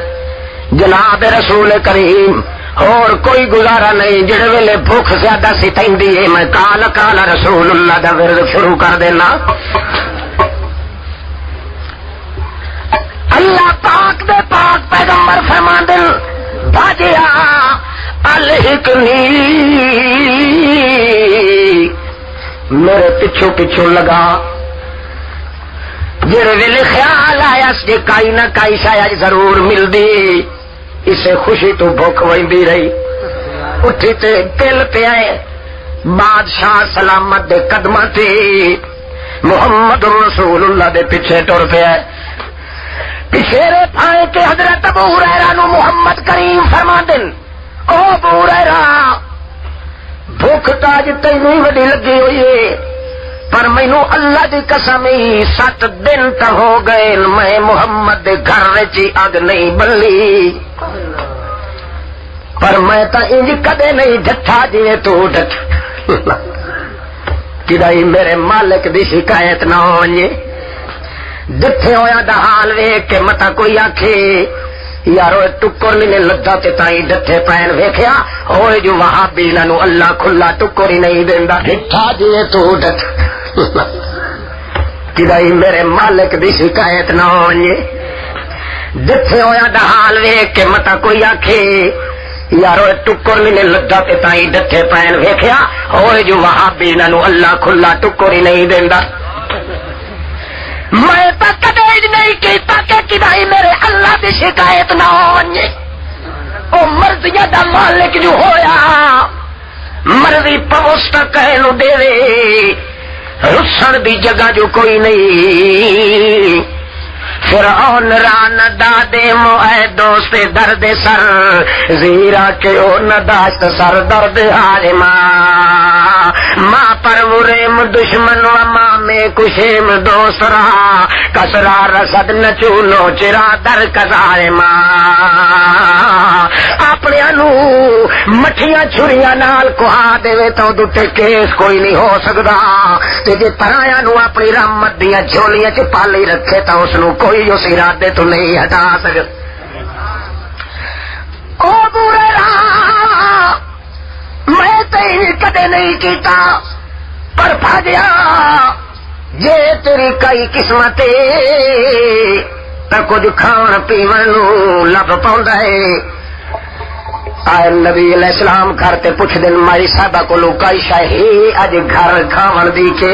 جناب رسول کریم اور کوئی گزارا نہیں جڑے ویلے بھوک زیادہ ستائندی ہے میں کال کال رسول اللہ دا ورد شروع کر دینا اللہ پاک دے پاک پیغمبر فرماندے باجیا الحقنی میرے پچھو پچھو لگا جڑے ویلے خیال آیا کہ کائی نہ کائی شاید ضرور ملدی اسے خوشی تو بھوک ویندی رہی اٹھی تے دل پہ آئے بادشاہ سلامت دے قدمہ تے محمد رسول اللہ دے پیچھے ٹر پہ آئے پچھیرے پھائے کہ حضرت ابو ہریرہ نو محمد کریم فرما دن او ابو ہریرہ بھوک تاج تینوں وڈی لگی ہوئی ہے پر مینوں اللہ دی قسم 7 دن تا ہو گئے میں محمد دے گھر وچ اگ نہیں بلی پر میں تا انج کدے نہیں ڈٹھا جے تو ڈٹ کدائی میرے مالک دی شکایت نہ ہوئے ڈٹھے ہویا دا حال ویکھ کے متا کوئی آکھے یارو ٹکر نہیں لگا تے تائیں ڈٹھے پین ویکھیا ہوئے جو وہابی انہاں اللہ کھلا ٹکر ہی نہیں دیندا ڈٹھا جے تو ڈٹ کدائی میرے مالک دی شکایت نہ ہوئے ڈٹھے ہویا دا حال ویکھ کے متا کوئی آکھے یارو ٹکر نہیں لگا تے تائیں ڈٹھے پین ویکھیا ہوئے جو وہابی انہاں اللہ کھلا ٹکر ہی نہیں دیندا میں تو کدے نہیں کیتا کہ کدائی میرے اللہ دی شکایت نہ ہوئے او مرضیہ دا مالک جو ہویا مرضی پوسٹ کہنو دے رسن دی جگہ جو کوئی نہیں فرعون ران دادے موئے دوست درد سر زیرا کہ او نداشت سر درد حارما ماں پروریم دشمن و ماں میں کشیم دوست رہا کسرا رسد نچونو چرا در کزارما اپنے انو مٹھیاں چھریاں نال کہا دے تو دوتے کیس کوئی نہیں ہو سکدا تے جے پرایا نو اپنی رحمت دیاں جھولیاں چ پالی رکھے تا اس نو کوئی اس ارادے تو نہیں ہٹا سکتا او ابو ہریرہ میں تیری کدے نہیں کیتا پر بھاجیا جے تیری کئی قسمت تا کچھ کھان پیون نو لب پاوندا ہے آئے نبی علیہ السلام گھر تے پوچھ دن مائی صاحبہ کو لوکائی شاہی اج گھر کھاون دی کے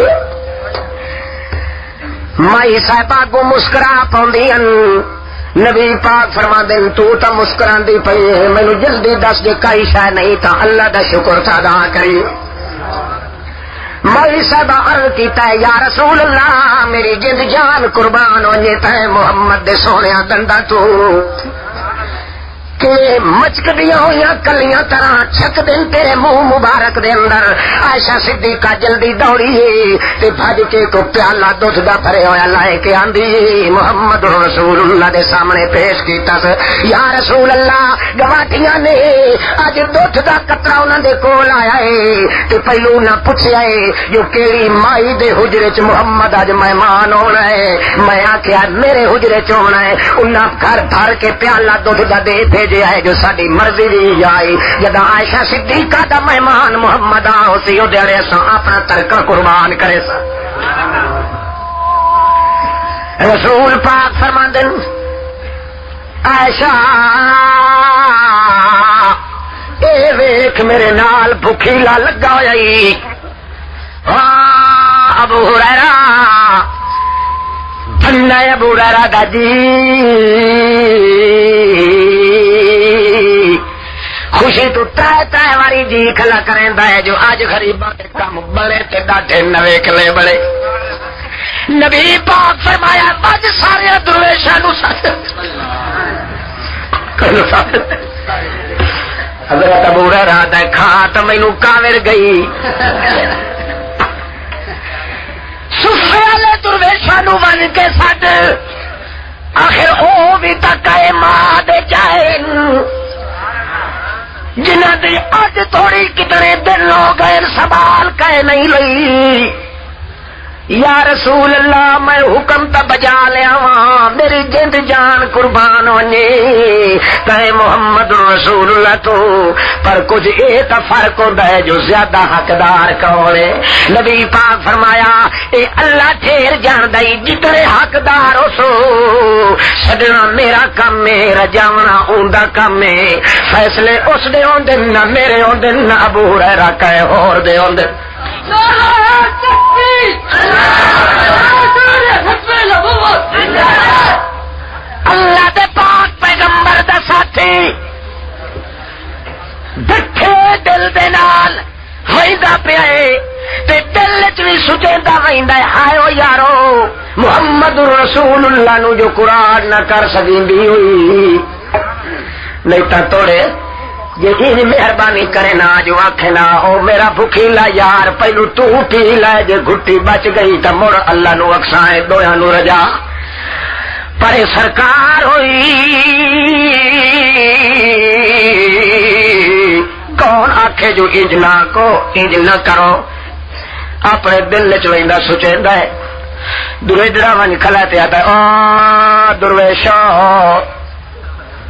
مائی صاحبہ کو مسکرا پاؤندین نبی پاک فرما دین تو تا مسکراندی پئی ہے مینوں جلدی دس دے کئی شے نہیں تا اللہ دا شکر ادا کری مائی صاحبہ عرض کیتا ہے یا رسول اللہ میری جند جان قربان ہو جے تے محمد دے سونیا دندا تو کہ مچکدیاں ہوئیاں کلیاں طرح چھک دن تیرے منہ مبارک دے اندر عائشہ صدیقہ جلدی دوڑی تے بھج کے کو پیالہ دودھ دا بھرے ہویا لائے کے آندی محمد رسول اللہ دے سامنے پیش کیتا یا رسول اللہ گواٹیاں نے اج دودھ دا قطرہ انہاں دے کول آیا ہے تے پہلو نہ پوچھیا ہے جو کیڑی مائی دے حجرے چ محمد اج مہمان ہونا ہے میں آکھیا میرے حجرے چ ہونا ہے انہاں گھر بھر کے پیالہ دودھ دا دے بھیجیا ہے جو ساری مرضی دی آئی جدا عائشہ صدیقہ دا مہمان محمد آؤ سی او دے سا اپنا ترکہ قربان کرے سا رسول پاک فرماندن عائشہ اے ویکھ میرے نال بھوکھی لا لگا ہوئی ابو ہریرہ بننا ابو ہریرہ دا جی خوشی تو ترے واری جی کھلا کریندا ہے جو اج غریباں دے کم بڑے تے ڈاٹے نوے کلے بڑے. نبی پاک فرمایا اج سارے درویشاں نو حضرت ابو ہریرہ دا کھا تے مینوں کاوڑ گئی. صفے والے درویشاں نو ون کے سڈ آخر او بھی تک آئے ماں دے جائے جنہ دی اج تھوڑی کتنے دن ہو گئے سوال کہے نہیں لئی. یا رسول اللہ میں حکم تا بجا لیا وا میری جند جان قربان ہونے کہے محمد رسول اللہ تو پر کچھ اے تا فرق ہوتا ہے جو زیادہ حقدار کون ہے. نبی پاک فرمایا اے اللہ ٹھیر جان دئی جتنے حقدار ہو سو سجنا میرا کام ہے رجاونا اوندا کام ہے. فیصلے اس دے ہوندے نہ میرے ہوندے نہ ابو ہریرہ کہے ہور دے ہوندے. اللہ دے پاک پیغمبر دا ساتھی دکھے دل دے نال ویندا پیا تے دل وچ وی سوچدا ویندا ہے ہائے او یارو محمد رسول اللہ نو جو قرآن نہ کر سکیندی ہوئی نہیں تا توڑے یہ مہربانی کرے نا جو آکھے نا او میرا بھکیلا یار پہلو تو پی لے جے گھٹی بچ گئی تا مڑ اللہ نو اکسائے دویا نو رجا. پر سرکار ہوئی کون آکھے جو انج نہ کو انج نہ کرو اپنے دل چویندا سوچیندا ہے. درویشاں ون کھلا تے آتا او درویشا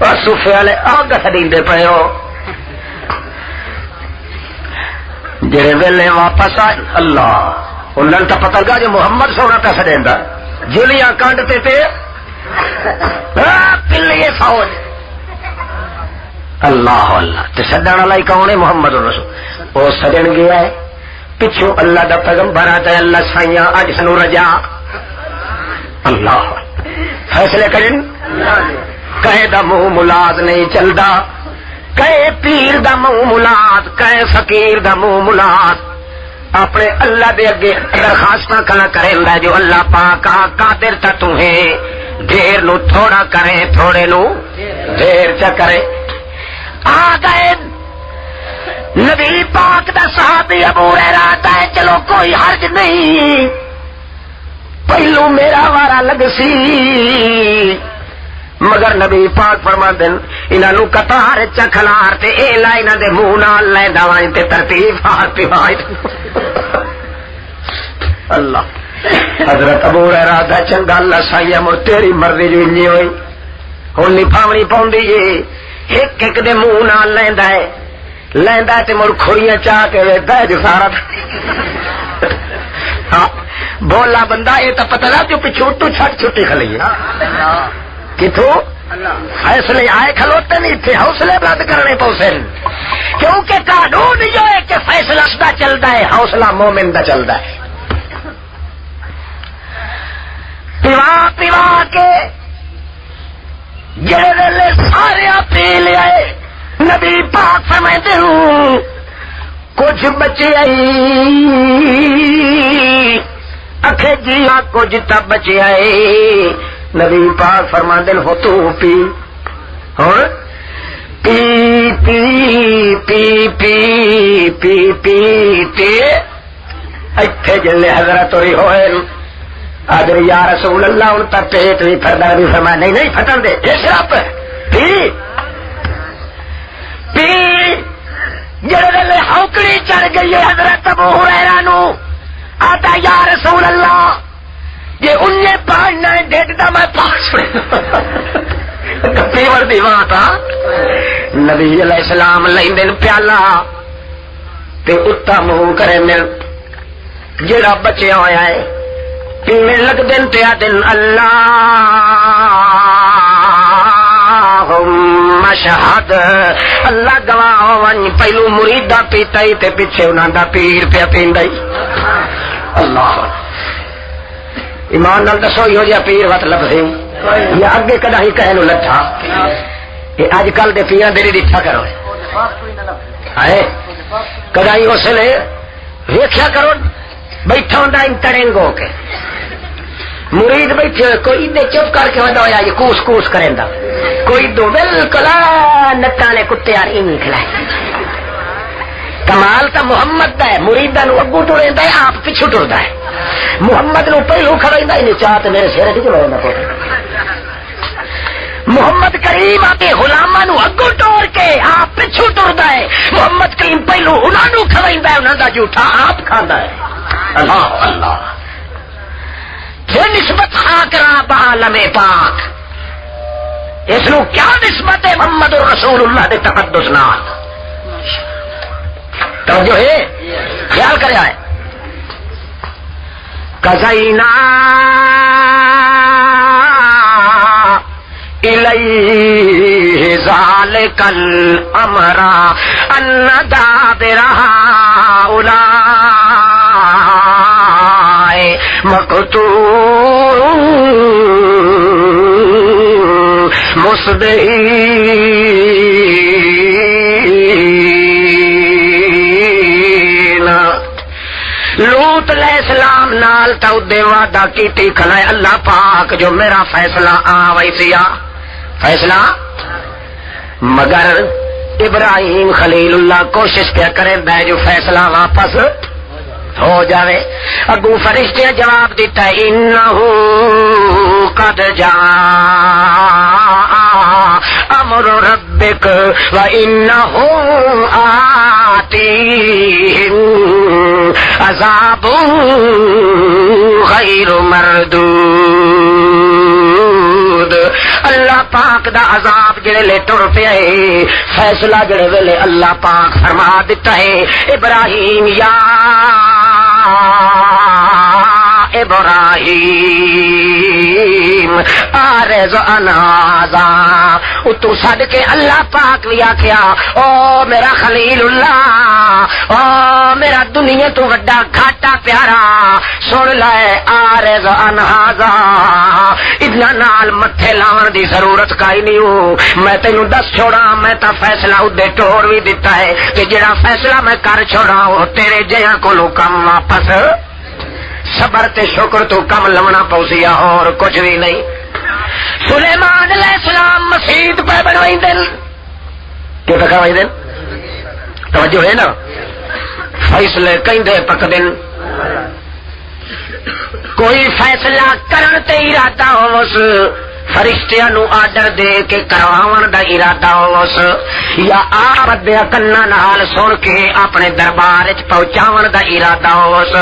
او صوفے والے آگ سڈیندے پئے ہو جڑے ویلے واپس آئے اللہ انہوں تو پتہ لگا جو محمد سونا پہ سڈیندا جلیاں کانڈتے تے پلیے فوج اللہ اللہ تے سڈن والا ہی کون ہے محمد رسول وہ سڈن گیا ہے پچھو اللہ دا پیغمبر آتا ہے اللہ سائیاں اج سنو رجا اللہ فیصلے کریں کہے دا منہ ملاد نہیں چلدا کہے پیر دا منہ ملاد کہے فقیر دا منہ ملاد اپنے اللہ دے اگے درخواستاں کھڑا کریندا جو اللہ پاک قادر تا تو ہے ڈھیر نو تھوڑا کرے تھوڑے نو ڈھیر چا کرے. آ گئے نبی پاک دا صحابی ابو ہریرہ آتا ہے چلو کوئی حرج نہیں پہلو میرا وارا لگ سی مگر نبی پاک فرماندے انہاں قطار چکھلار تے اے لا انہاں دے منہ نال لیندا وائیں تے ترتیب ہار پیوائے اللہ. حضرت ابو ہریرہ دا چنگا اللہ سائیا مر تیری مرضی جو انجی ہوئی ہن نہیں پاونی پوندی جی ایک ایک دے منہ نال لیندا ہے تے مر کھوریاں چاہ کے ویکھدا ہے جو سارا بولا بندہ یہ تو پتہ لگ جو پچھو تو چھٹ چھٹی کھلی کتوں فیصلے آئے کھلوتے نہیں تھے حوصلے بلند کرنے پوسے کیونکہ قانون جو ہے کہ فیصلہ دا چلتا ہے حوصلہ مومن دا چلتا ہے. پیوا پیوا کے جڑے ویلے سارے پی لے نبی پاک فرماتے ہوں کچھ بچے اکھے جیا کچھ تب بچے آئے نبی پاک فرماندے ہو تو پی ہن پی پی پی پی پی پی تے ایتھے جلے حضرت ہوئی ہوئے آدر یا رسول اللہ ان تا پیٹ بھی پھردا بھی فرمایا نہیں نہیں پھٹن دے یہ شراب پی پی جڑے ویلے ہونکڑی چڑھ گئی ہے حضرت ابو ہریرہ نو آتا یا رسول اللہ یہ انہیں پڑھنا ہے ڈیٹتا میں پاس پیور دیوان تھا نبی علیہ السلام لیندن پیالہ تے اتا منہ کرے مل جڑا بچے ہویا ہے پیمن لگ دن تے آدن اللہم شہد اللہ گواہ ون پہلو مریدہ پیتا ہی تے پیچھے انہاں دا پیر پہ پیندا ہی اللہ ایمان نال دسو یہ جا پیر وت لبھے یا اگے کدا ہی کہے نو لٹھا یہ اج کل دے پیراں دے ڈٹھا کرو کدائی اس لیے ویکھیا کرو بیٹھا ہوں انترنگ ہو کے مرید بیٹھے کوئی دے چپ کر کے ودا ہوا یہ کوس کوس کریں دا کوئی دو بالکل نکالے کتے آر این کھلائے کمال تا محمد دا ہے مریدہ نو اگو ٹورے دا ہے آپ پچھو ٹور دا ہے محمد نو پہلو کھڑے دا انہیں چاہتے میرے سیرے دیکھے بڑے نہ پوٹے محمد کریم آتے غلامہ نو اگو ٹور کے آپ پچھو ٹور دا ہے محمد کریم پہلو انہاں نو کھڑے دا ہے انہاں دا جھوٹا آپ کھاندا ہے اللہ اللہ پھر نسبت خاکرہ بعالم پاک اس نو کیا نسبت ہے محمد رسول اللہ دے تقدس نال توجہ ہے خیال کرے آئے قضینا الیہ ذالک الامر ان دابر ہؤلاء مقتول مصبحین لوط علیہ السلام نال تو دے وعدہ کیتی کھلائے اللہ پاک جو میرا فیصلہ آوئی سیا فیصلہ مگر ابراہیم خلیل اللہ کوشش کیا کرے دے جو فیصلہ واپس ہو جاوے اگو فرشتے جواب دیتا ہے انہو قد جاء امر ربک وانہو آتیہم عذاب غیر مردود اللہ پاک دا عذاب جڑے لے ٹر پیا ہے فیصلہ جڑے ویلے اللہ پاک فرما دیتا ہے ابراہیم یا ابراہیم آرز انازا اتو صد کے اللہ پاک بھی آکھیا او میرا خلیل اللہ او میرا دنیا تو وڈا گھاٹا پیارا سن لائے آرز انازا اتنا نال متھے لاون دی ضرورت کائی نہیں ہوں میں تینوں دس چھوڑا میں تا فیصلہ ادے ٹور بھی دیتا ہے کہ جڑا فیصلہ میں کر چھوڑا وہ تیرے جیاں کولو کم واپس صبر تے شکر تو کم لونا پوسیا اور کچھ بھی نہیں سلیمان علیہ السلام مسجد پہ بنوائی دن کیوں پہ کروائی دن توجہ ہے نا فیصلے کہیں دے پک دن کوئی فیصلہ کرن تے ارادہ ہوس فرشتیاں نو آرڈر دے کے کرواون دا ارادہ ہوس یا آپ دے کنا نال سن کے اپنے دربار وچ پہنچاون دا ارادہ ہوس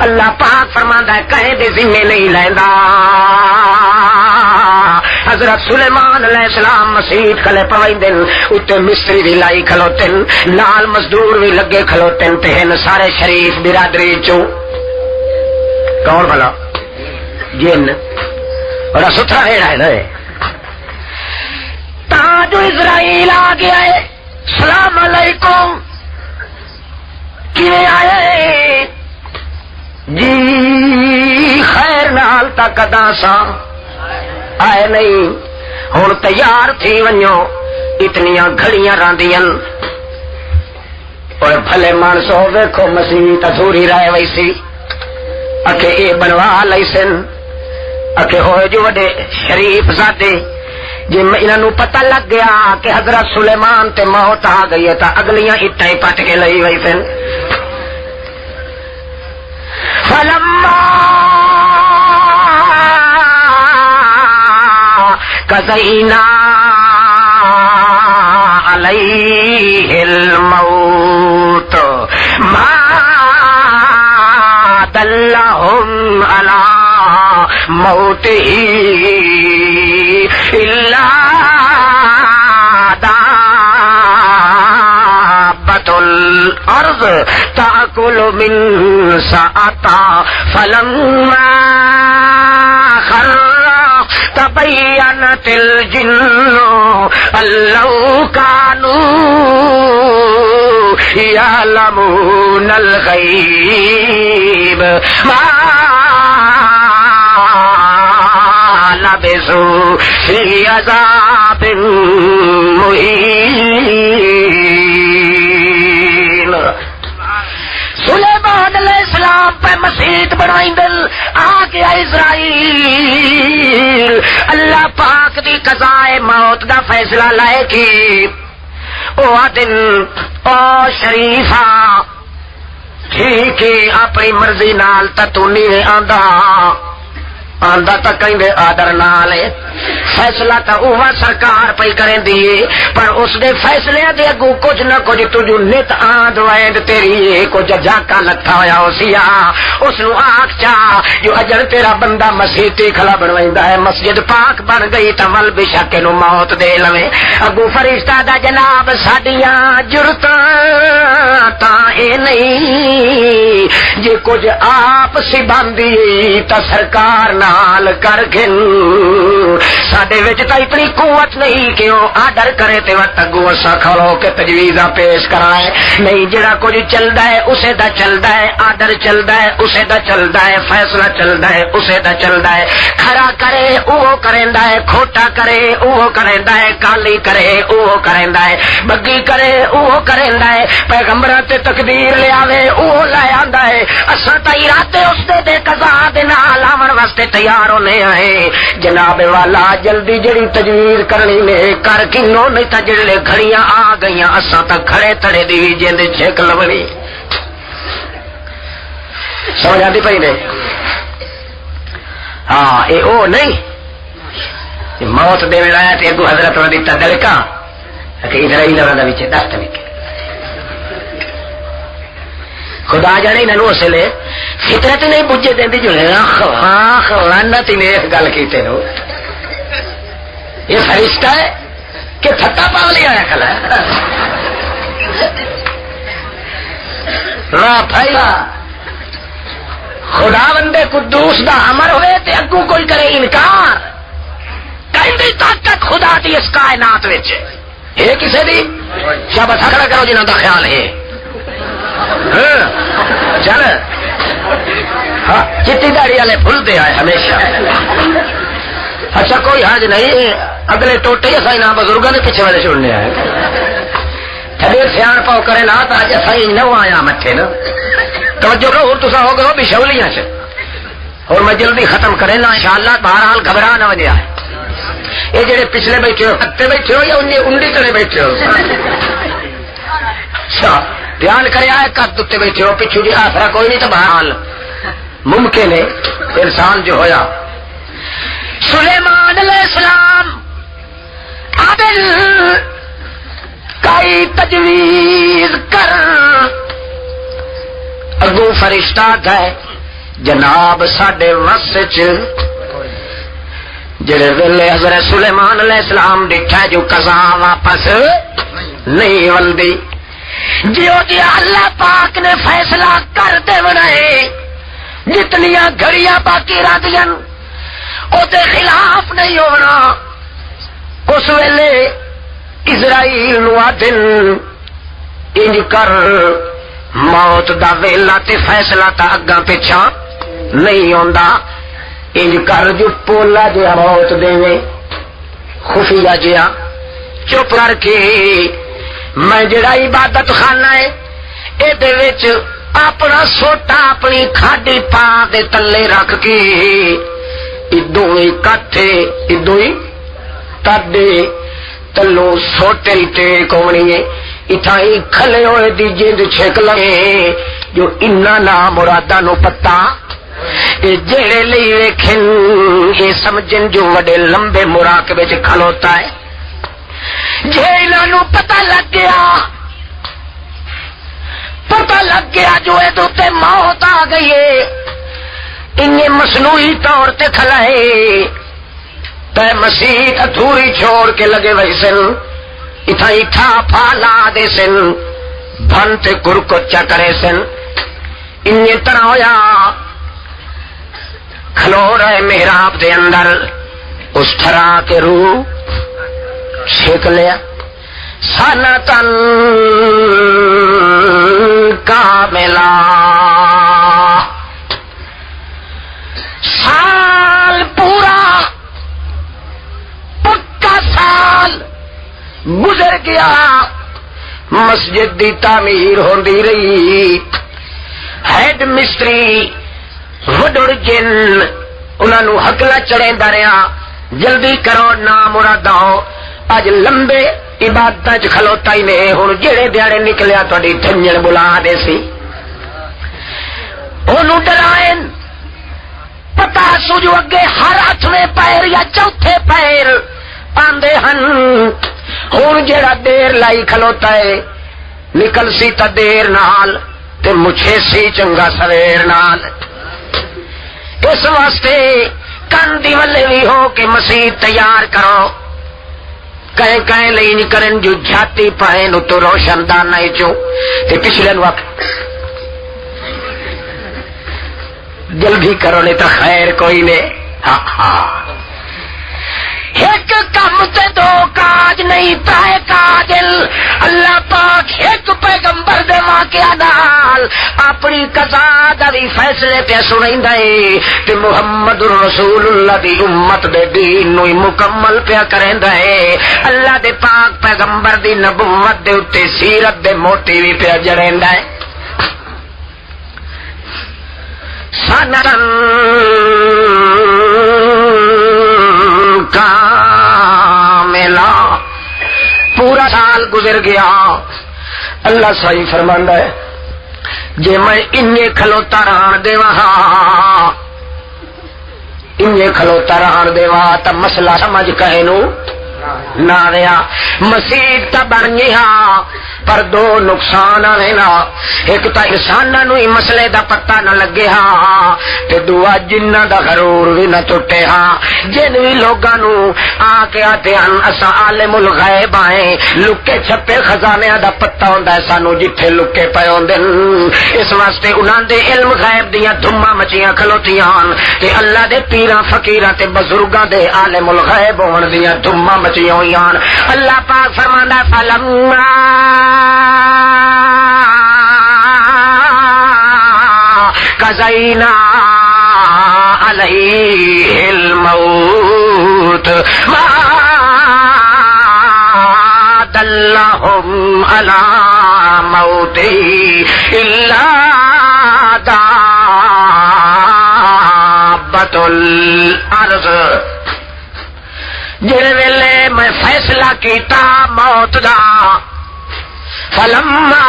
اللہ پاک فرماندا ہے کہیں دے ذمہ نہیں لیندا حضرت سلیمان علیہ السلام مسجد کھلے پویندن اتے مستری بھی لائی کھلوتن نال مزدور بھی لگے کھلوتن تے ہن سارے شریف برادری چوں کون بھلا جن بڑا ستھرا ہیڑا ہے نا تاج اسرائیل آ گیا ہے سلام علیکم کیویں آئے جی خیر نال تک داسا آئے نہیں ہن تیار تھی ونجو اتنیاں گھڑیاں راندیاں اور بھلے مانسو ویکھو مسیح ادھوری رہ وئی سی اکھے اے بنوا لئی سن اکھے ہوئے جو وڈے شریف زادے جی انہاں نو پتہ لگ گیا کہ حضرت سلیمان تے موت آ گئی ہے تا اگلیاں اٹھائی پٹ کے لئی وئی سن فلما قضینا علیہ الموت ما دلہم علی موتہ الا دابۃ الارض تاکل من سأتا فلما خر تبینت الجن ان لو كانوا يعلمون الغیب ما لبثوا في عذاب مهين سلیمان علیہ السلام پہ مسجد بنائی دل آ گیا اسرائیل اللہ پاک دی قضائے موت دا فیصلہ لائے کی او دن او شریفا ٹھیک ہے اپنی مرضی نال تو نہیں آندا تا کہیں آدر نال فیصلہ تا اوہ سرکار پہ کریں دیئے پر اس دے فیصلے دے اگو کچھ نہ کچھ تجھو نت آند ویند تیری کچھ جاکا لکھا ہویا ہو سیا اس نو آنکھ چاہ جو اجر تیرا بندہ مسیحی کھلا بنوائندہ ہے مسجد پاک بن گئی تا ول بشک نو موت دے لوے اگو فرشتہ دا جناب ساڑیاں جرتاں تا اے نہیں جے کچھ آپ سی باندی تا سرکار نال کر گن ساڈے وچ تا اتنی قوت نہیں کہ وہ آڈر کرے تے وقت اگو اساں کھلو کے تجویزاں پیش کرائے نہیں جڑا کچھ چلدا ہے اسے دا چلدا ہے آڈر چلدا ہے اسے دا چلدا ہے فیصلہ چلدا ہے اسے دا چلدا ہے کھڑا کرے اوہ کریندا ہے کھوٹا کرے اوہ کریندا ہے کالی کرے اوہ کریندا ہے بگی کرے اوہ کریندا ہے پیغمبراں تے تقدیر لے آوے اوہ لے آندا ہے اساں تا ارادے اس دے قضا دے نال آون واسطے تیار ہونے آئے جناب والا جلدی جڑی تجویز کرنی نے کر کنو نہیں تا جڑے گھڑیاں آ گئیاں اساں تا کھڑے تڑے دی جیندے چھک لونی سمجھ آندی پئی نے ہاں اے او نہیں موت دے ویلا تے اگو حضرت نے دتا دلکا کہ اسرائیل والا وچ دست نکل خدا جانے انہوں نے اسے لے فطرت نہیں بجے دیندی جو آخ لعنت نے اس گل کیتے نو یہ فرشتہ ہے کہ پھٹا پاولی آیا کھلا راہ بھائی خدا بندے قدوس دا امر ہوئے تے اگو کوئی کرے انکار کہیں طاقت خدا دی اس کائنات وچ یہ کسے دی شاباش کھڑا کرو جنہاں دا خیال ہے چل ہاں چٹی داڑی والے بھولتے آئے ہمیشہ اچھا کوئی حرج نہیں اگلے ٹوٹے اصا نہ بزرگوں نے پیچھے والے چھوڑنے آئے تھے سیاح پاؤ کرے نا تو اج اصا نو آیا مٹھے نا توجہ کرو اور تصا ہو گئے بشولیاں سے اور میں جلدی ختم کرے نا انشاءاللہ بہرحال گھبرا نہ وجہ ہے یہ جڑے پچھلے بیٹھے ہو ہتے بیٹھے ہو یا انڈی تڑے بیٹھے ہو اچھا دھیان کرے آئے کد اتنے بیٹھے ہو پچھو جی آسرا کوئی نہیں تو بہرحال ممکن ہے انسان جو ہویا سلیمان علیہ السلام عادل کئی تجویز کر اگو فرشتہ گئے جناب ساڈے وسچ جڑے ویلے حضرت سلیمان علیہ السلام ڈٹھا جو قضا واپس نہیں ولدی جیو جی اللہ پاک نے فیصلہ کر دے بنائے جتنیاں گھڑیاں باقی رہدیاں او دے خلاف نہیں ہونا اس ویلے اسرائیل نو آدن انج کر موت دا ویلا تے فیصلہ تا اگاں پیچھا نہیں ہوندا انج کر جو پولا جہا موت دے خفیہ جہا چپ کر کے میں جڑا عبادت خانہ ہے اے دے وچ اپنا سوٹا اپنی کھاڈی پا دے تلے رکھ کے ادو ہی کٹھے ادو ہی تڈے تلو سوٹے ٹیک ہونی ہے اتھائی کھلے ہوئے دی جند چھک لگے جو انہا نا مرادہ نو پتا اے جڑے لئی ویکھن یہ سمجھن جو وڈے لمبے مراقبے چ کھلوتا ہے جے انہوں پتہ لگ گیا جو اے دوتے موت آ گئی ہے انہیں مصنوعی طور تے کھلائے تے مسیح ادھوری چھوڑ کے لگے وہی سن اتھائی تھا پھالا دے سن بھن تے گرکچا کرے سن انہیں طرح ہویا کھلو رہے محراب دے اندر اس طرح کے روح چھیک لیا سنتن کاملا سال پورا پکا سال گزر گیا مسجد دی تعمیر ہوندی رہی ہے ہیڈ مسٹری وڈڑ جن انہاں نو حقلا چڑھیندا رہیا جلدی کرو نا مراداؤ اج لمبے عبادتاں چ کھلوتا ہی نے ہن جڑے دیاڑے نکلیا تہاڈی ٹھنجن بلا دے سی اونوں ڈرائیں پتا سو جو اگے ہر 8ویں پیر یا چوتھے پیر آندے ہن ہن جڑا دیر لائی کھلوتا ہے نکل سی تا دیر نال تے مچھے سی چنگا سویر نال اس واسطے کن دی ولے بھی ہو کہ مسیح تیار کرو کہیں کہیں لئی نہیں کرن جو جھاتی پائیں نو تو روشن دان نہیں چوں تے پچھلے وقت جلدی کرو نہیں تو خیر کوئی نے ایک کم تے دو کاج نہیں پائے کاجل اللہ پاک ایک پیغمبر دے واقعہ نال اپنی قضا دا بھی فیصلے پہ سنائندا ہے تے محمد رسول اللہ دی امت دے دین نو مکمل پیا کریندا ہے اللہ دے پاک پیغمبر دی نبوت دے اوتے سیرت دے موتی بھی پیا جڑیندا ہے سنن کاملا پورا سال گزر گیا اللہ صحیح فرماندا ہے جے میں انہیں کھلوتا رہن دیواں انہیں کھلوتا رہن دیواں تا مسئلہ سمجھ کہے نو نہ رہا مسیح تا بن گیا پر دو نقصان آئے نا ایک تا انساناں نو مسئلے دا پتہ نہ لگے ہاں تے دعا جنہ دا غرور بھی نہ ٹوٹے ہاں جن بھی لوگاں نو آ کے آتے ہیں اساں عالم الغیب آئیں لکے چھپے خزانے دا پتہ ہوندا ہے سانو جتھے لکے پے ہوندے اس واسطے انہاں دے علم غیب دیاں دھماں مچیاں کھلوتیاں تے اللہ دے پیراں فقیراں تے بزرگاں دے عالم الغیب ہون دیاں دھماں مچیاں ہویاں اللہ پاک فرماندا فلما قضینا علیہ الموت ما دلہم علی موتی الا دابۃ الارض جڑے ویلے میں فیصلہ کیتا موت دا فلما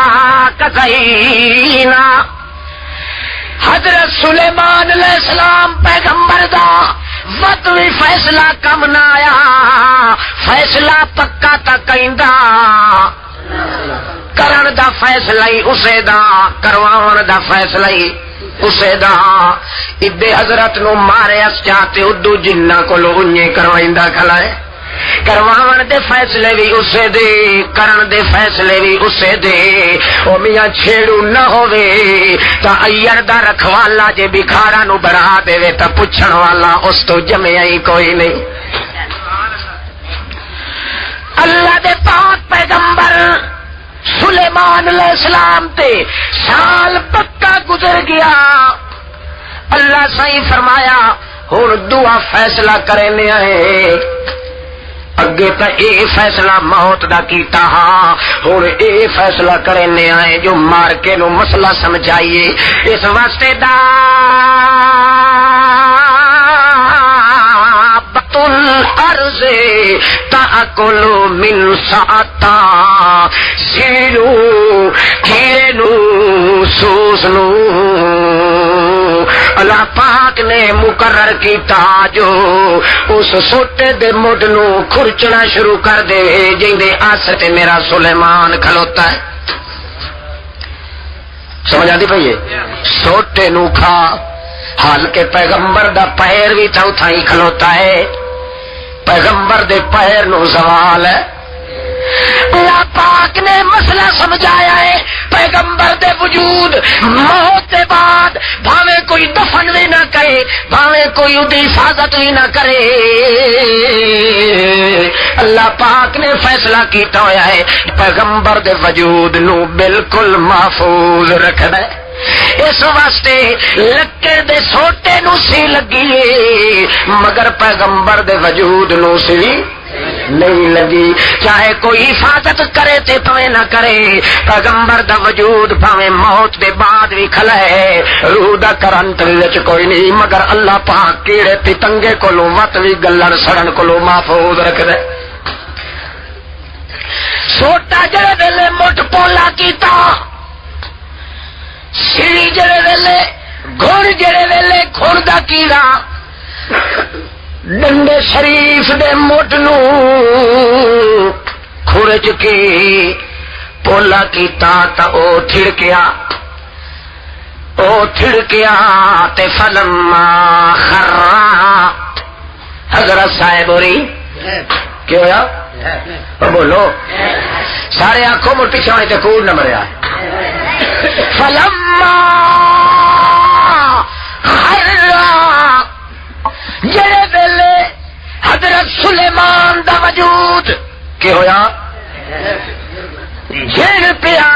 قضینا حضرت سلیمان علیہ السلام پیغمبر دا وقت بھی فیصلہ کم نہ آیا فیصلہ پکا تا کیندا کرن دا فیصلہ ہی اسے دا کرواون دا فیصلہ ہی اسے دا ادے حضرت نو مارے اس چاہتے ادو جنہ کو لو انہیں کروائندہ کھلائے کرواون دے فیصلے بھی اسے دے کرن دے فیصلے بھی اسے دے او میاں چھیڑو نہ ہووے تا ایار دا رکھوالا جے بکھارا نو بڑھا دے وے تا پچھن والا اس تو جمعی ہی کوئی نہیں اللہ دے پاک پیغمبر سلیمان علیہ السلام تے سال پکا گزر گیا اللہ صحیح فرمایا ہن دعا فیصلہ کرنے آئے اگے تا اے فیصلہ موت دا کیتا ہاں ہن اے فیصلہ کرنے آئے جو مار کے نو مسئلہ سمجھائیے اس واسطے دا الارض تاکل من ساتا سینو کھیرنو سوسنو اللہ پاک نے مقرر کیتا جو اس سوٹے دے مڈ نو کھرچنا شروع کر دے جیندے آستے میرا سلیمان کھلوتا ہے سمجھ آتی پئی سوٹے نو کھا حال کے پیغمبر دا پیر بھی چوتھا ہی کھلوتا ہے پیغمبر دے پیر نو زوال ہے اللہ پاک نے مسئلہ سمجھایا ہے پیغمبر دے وجود موت دے بعد بھاوے کوئی دفن بھی نہ کرے بھاوے کوئی اُدی حفاظت بھی نہ کرے اللہ پاک نے فیصلہ کیتا ہوا ہے پیغمبر دے وجود نو بالکل محفوظ رکھنا ہے اس واسطے لکڑ دے سوٹے نو سی لگی مگر پیغمبر دے وجود نو سی نہیں لگی. چاہے کوئی حفاظت کرے تے پویں نہ کرے، پیغمبر دا وجود پاویں موت دے بعد بھی کھلا ہے، روح دا کرنٹ وچ کوئی نہیں، مگر اللہ پاک کیڑے پتنگے کولوں وت وی گلن سڑن کولوں محفوظ رکھ دے. سوٹا جڑے ویلے مٹ پولا کیتا، سیڑھی جڑے ویلے گھڑ جڑے ویلے گھڑ دا کیڑا ڈنڈے شریف دے مٹ نو کھرچ کے پولا کیتا تا او تھڑکیا تے فلما خرا. حضرت صاحب ہوری کیا ہویا؟ بولو سارے آنکھوں مڑ پیچھے ہونے تے کوڑ نہ مریا. فلما خرا جڑے ویلے حضرت سلیمان دا وجود کی ہویا جھڑ پیا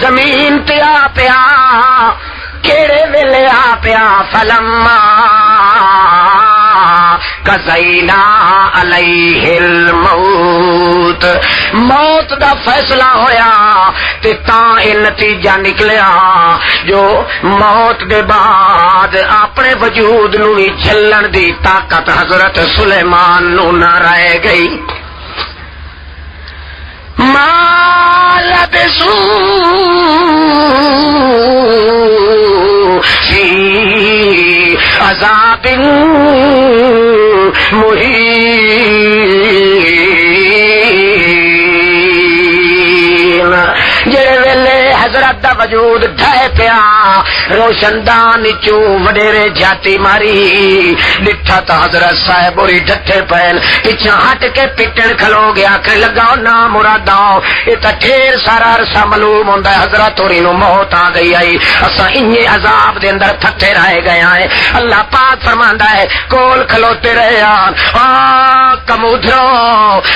زمین تے آ پیا، کیڑے ویلے آ پیا فلما قضینا علیہ الموت، موت دا فیصلہ ہویا تے تاں اے نتیجہ نکلیا جو موت دے بعد اپنے وجود نو ہی جھلن دی طاقت حضرت سلیمان نو نہ رہ گئی. ما لبثوا فی عذاب مہین. جڑے ویلے حضرت دا وجود ڈھے پیا، روشن دان چوں وڈیرے جاتی ماری ڈٹھا تا حضرت صاحب اور ڈٹھے پین پیچھے ہٹ کے پٹن کھلو گیا کہ لگاؤ نا مراداؤ یہ تا ٹھیر سارا عرصہ معلوم ہوندا ہے حضرت ہوری نو موت آ گئی آئی، اساں انہی عذاب دے اندر تھکے رہ گئے ہیں. اللہ پاک فرماندا ہے کول کھلوتے رہے آن کمودرو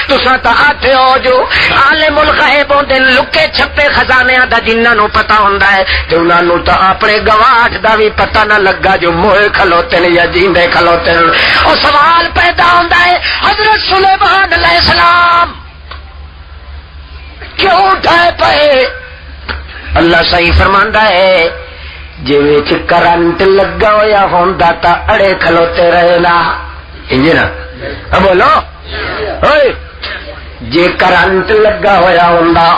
تساں تا آتے ہو جو عالم الغیب ہوندے لکے چھپے خزانیاں دا جنہاں نو پتہ ہوندا ہے تے انہاں نو تا اپنے گواٹھ دا بھی پتہ نہ لگا جو موئے کھلوتے نے یا جیندے کھلوتے نے. اور سوال پیدا ہوندا ہے حضرت سلیمان علیہ السلام کیوں ڈھے پئے؟ اللہ صحیح فرماندا ہے جے وچ کرنٹ لگا ہویا ہوندا تا اڑے کھلوتے رہے نا. انجے نا بولو اوئے جے کرنٹ لگا ہویا ہوندا.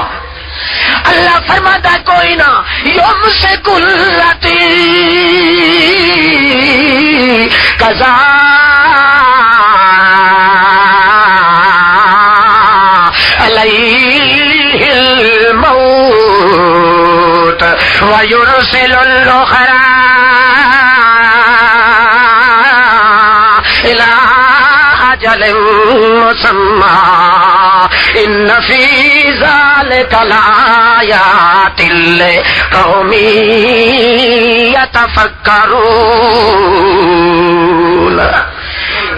اللہ فرماتا کوئی نہ یوم سے کلتی قضا علیہ الموت ویرسل الاخرى الى اجل مسمى ان فی ذلک لآیات لقوم یتفکرون.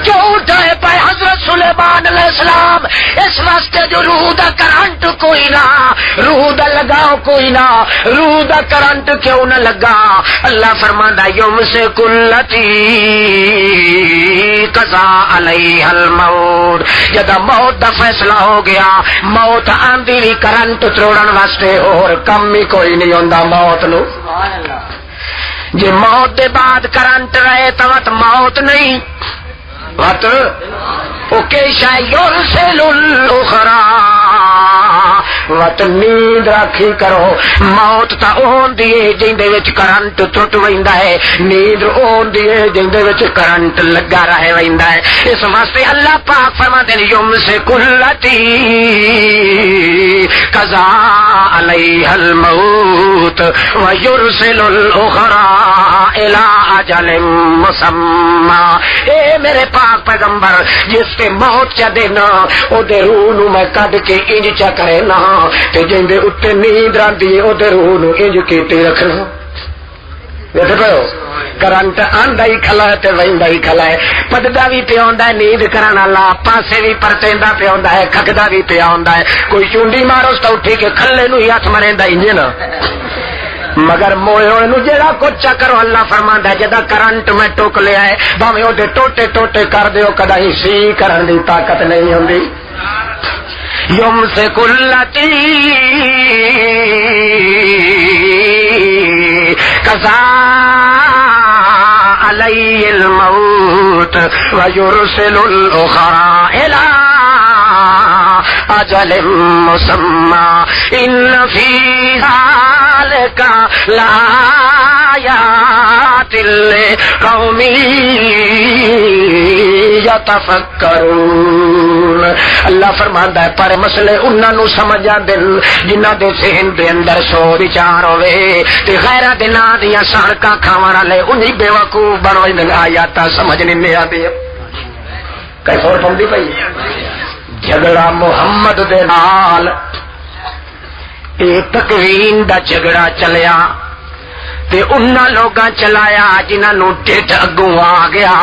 کیوں اٹھائے پائے حضرت سلیمان علیہ السلام؟ اس واسطے جو روح دا کرنٹ کوئی نہ، روح دا لگاؤ کوئی نہ، روح دا کرنٹ کیوں نہ لگا؟ اللہ فرماندا یوم سے کلتی قضا علیہ الموت، جدا موت دا فیصلہ ہو گیا موت آندی بھی کرنٹ تروڑن واسطے اور کم ہی کوئی نہیں ہوندا موت نو. جی موت دے بعد کرنٹ رہے تو موت نہیں وقت اوکے شاید سے للخرا وقت نیند رکھی کرو. موت تا اون دیے جیندے وچ کرنٹ ٹوٹ ویندا ہے، نیند اون دیے جیندے وچ کرنٹ لگا رہے ویندا ہے. اس واسطے اللہ پاک فرماتے ہیں یوم سے کلتی قضا علیہ الموت ویرسل الاخرى الى اجل مسمى. اے میرے پاک پیغمبر جس کے موت چا دینا او دے روح نو میں کڈ کے انج چا کرے نا تے جیندے اتے نیند راندی او دے روح نو انج کیتے رکھنا. دیکھو پہو کرنٹ آندا ہی کھلا ہے تے ویندا ہی کھلا ہے، پڑدا بھی پیا ہوندا ہے نیند کرن والا، پاسے بھی پرتیندا پیا ہوندا ہے، کھکدا بھی پیا ہوندا ہے. کوئی چونڈی مارو تو اٹھی کے کھلے نو ہی ہاتھ مریندا انج نا مگر موئے نو جڑا کچھ چکرو اللہ فرماندا ہے جدا کرنٹ میں ٹوک لیا ہے بھاویں او دے ٹوٹے ٹوٹے کر دیو کدی سی کرن دی طاقت نہیں ہوندی یمسک اللاتی قضا علی الموت ویرسل الاخرى الى اجل مسمى ان فی ذلک لآیات لقوم یتفکرون اللہ فرماندا ہے پر مسئلے انہاں نو سمجھ آندے جنہاں دے ذہن دے اندر سو وچار ہوے تے غیرہ دے ناں دیاں سڑکاں کھاون والے انہی بے وقوف بنویں آیات سمجھ نہیں آندی کیسے اور پوندی پئی جھگڑا محمد دے نال اے تکوین دا جھگڑا چلیا تے انہاں لوگاں چلایا جنہاں نو ڈھڈ اگوں آ گیا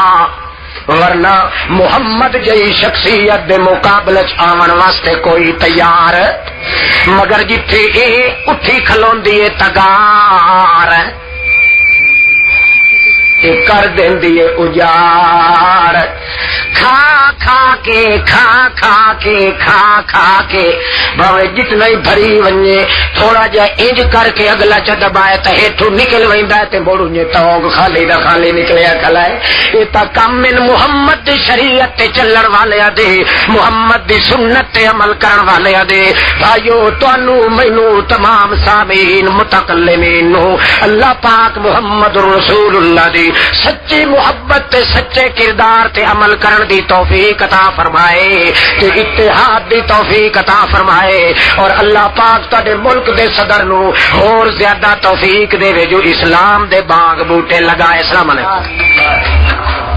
ورنہ محمد جئی شخصیت دے مقابلے چ آون واسطے کوئی تیار مگر جتھے اے اٹھی کھلوندی اے تگار اے کر دیندی اے اجاڑ کھا کھا کے بھاوے جتنا ہی بھری ونجے تھوڑا جا انج کر کے اگلا چ دبائے تے ہیٹھوں نکل ویندا تے بوڑو نے ٹونگ خالی دا خالی نکلیا کھلائے اے تا کم من محمد دی شریعت تے چلن والیاں دے محمد دی سنت تے عمل کرن والیاں دے بھائیو تانوں مینوں تمام سامعین متکلمین نو اللہ پاک محمد رسول اللہ دی سچی محبت تے سچے کردار تے عمل کرن دی توفیق عطا فرمائے تے اتحاد دی توفیق عطا فرمائے اور اللہ پاک تہاڈے ملک دے صدر نو اور زیادہ توفیق دے جو اسلام دے باغ بوٹے لگائے. السلام علیکم.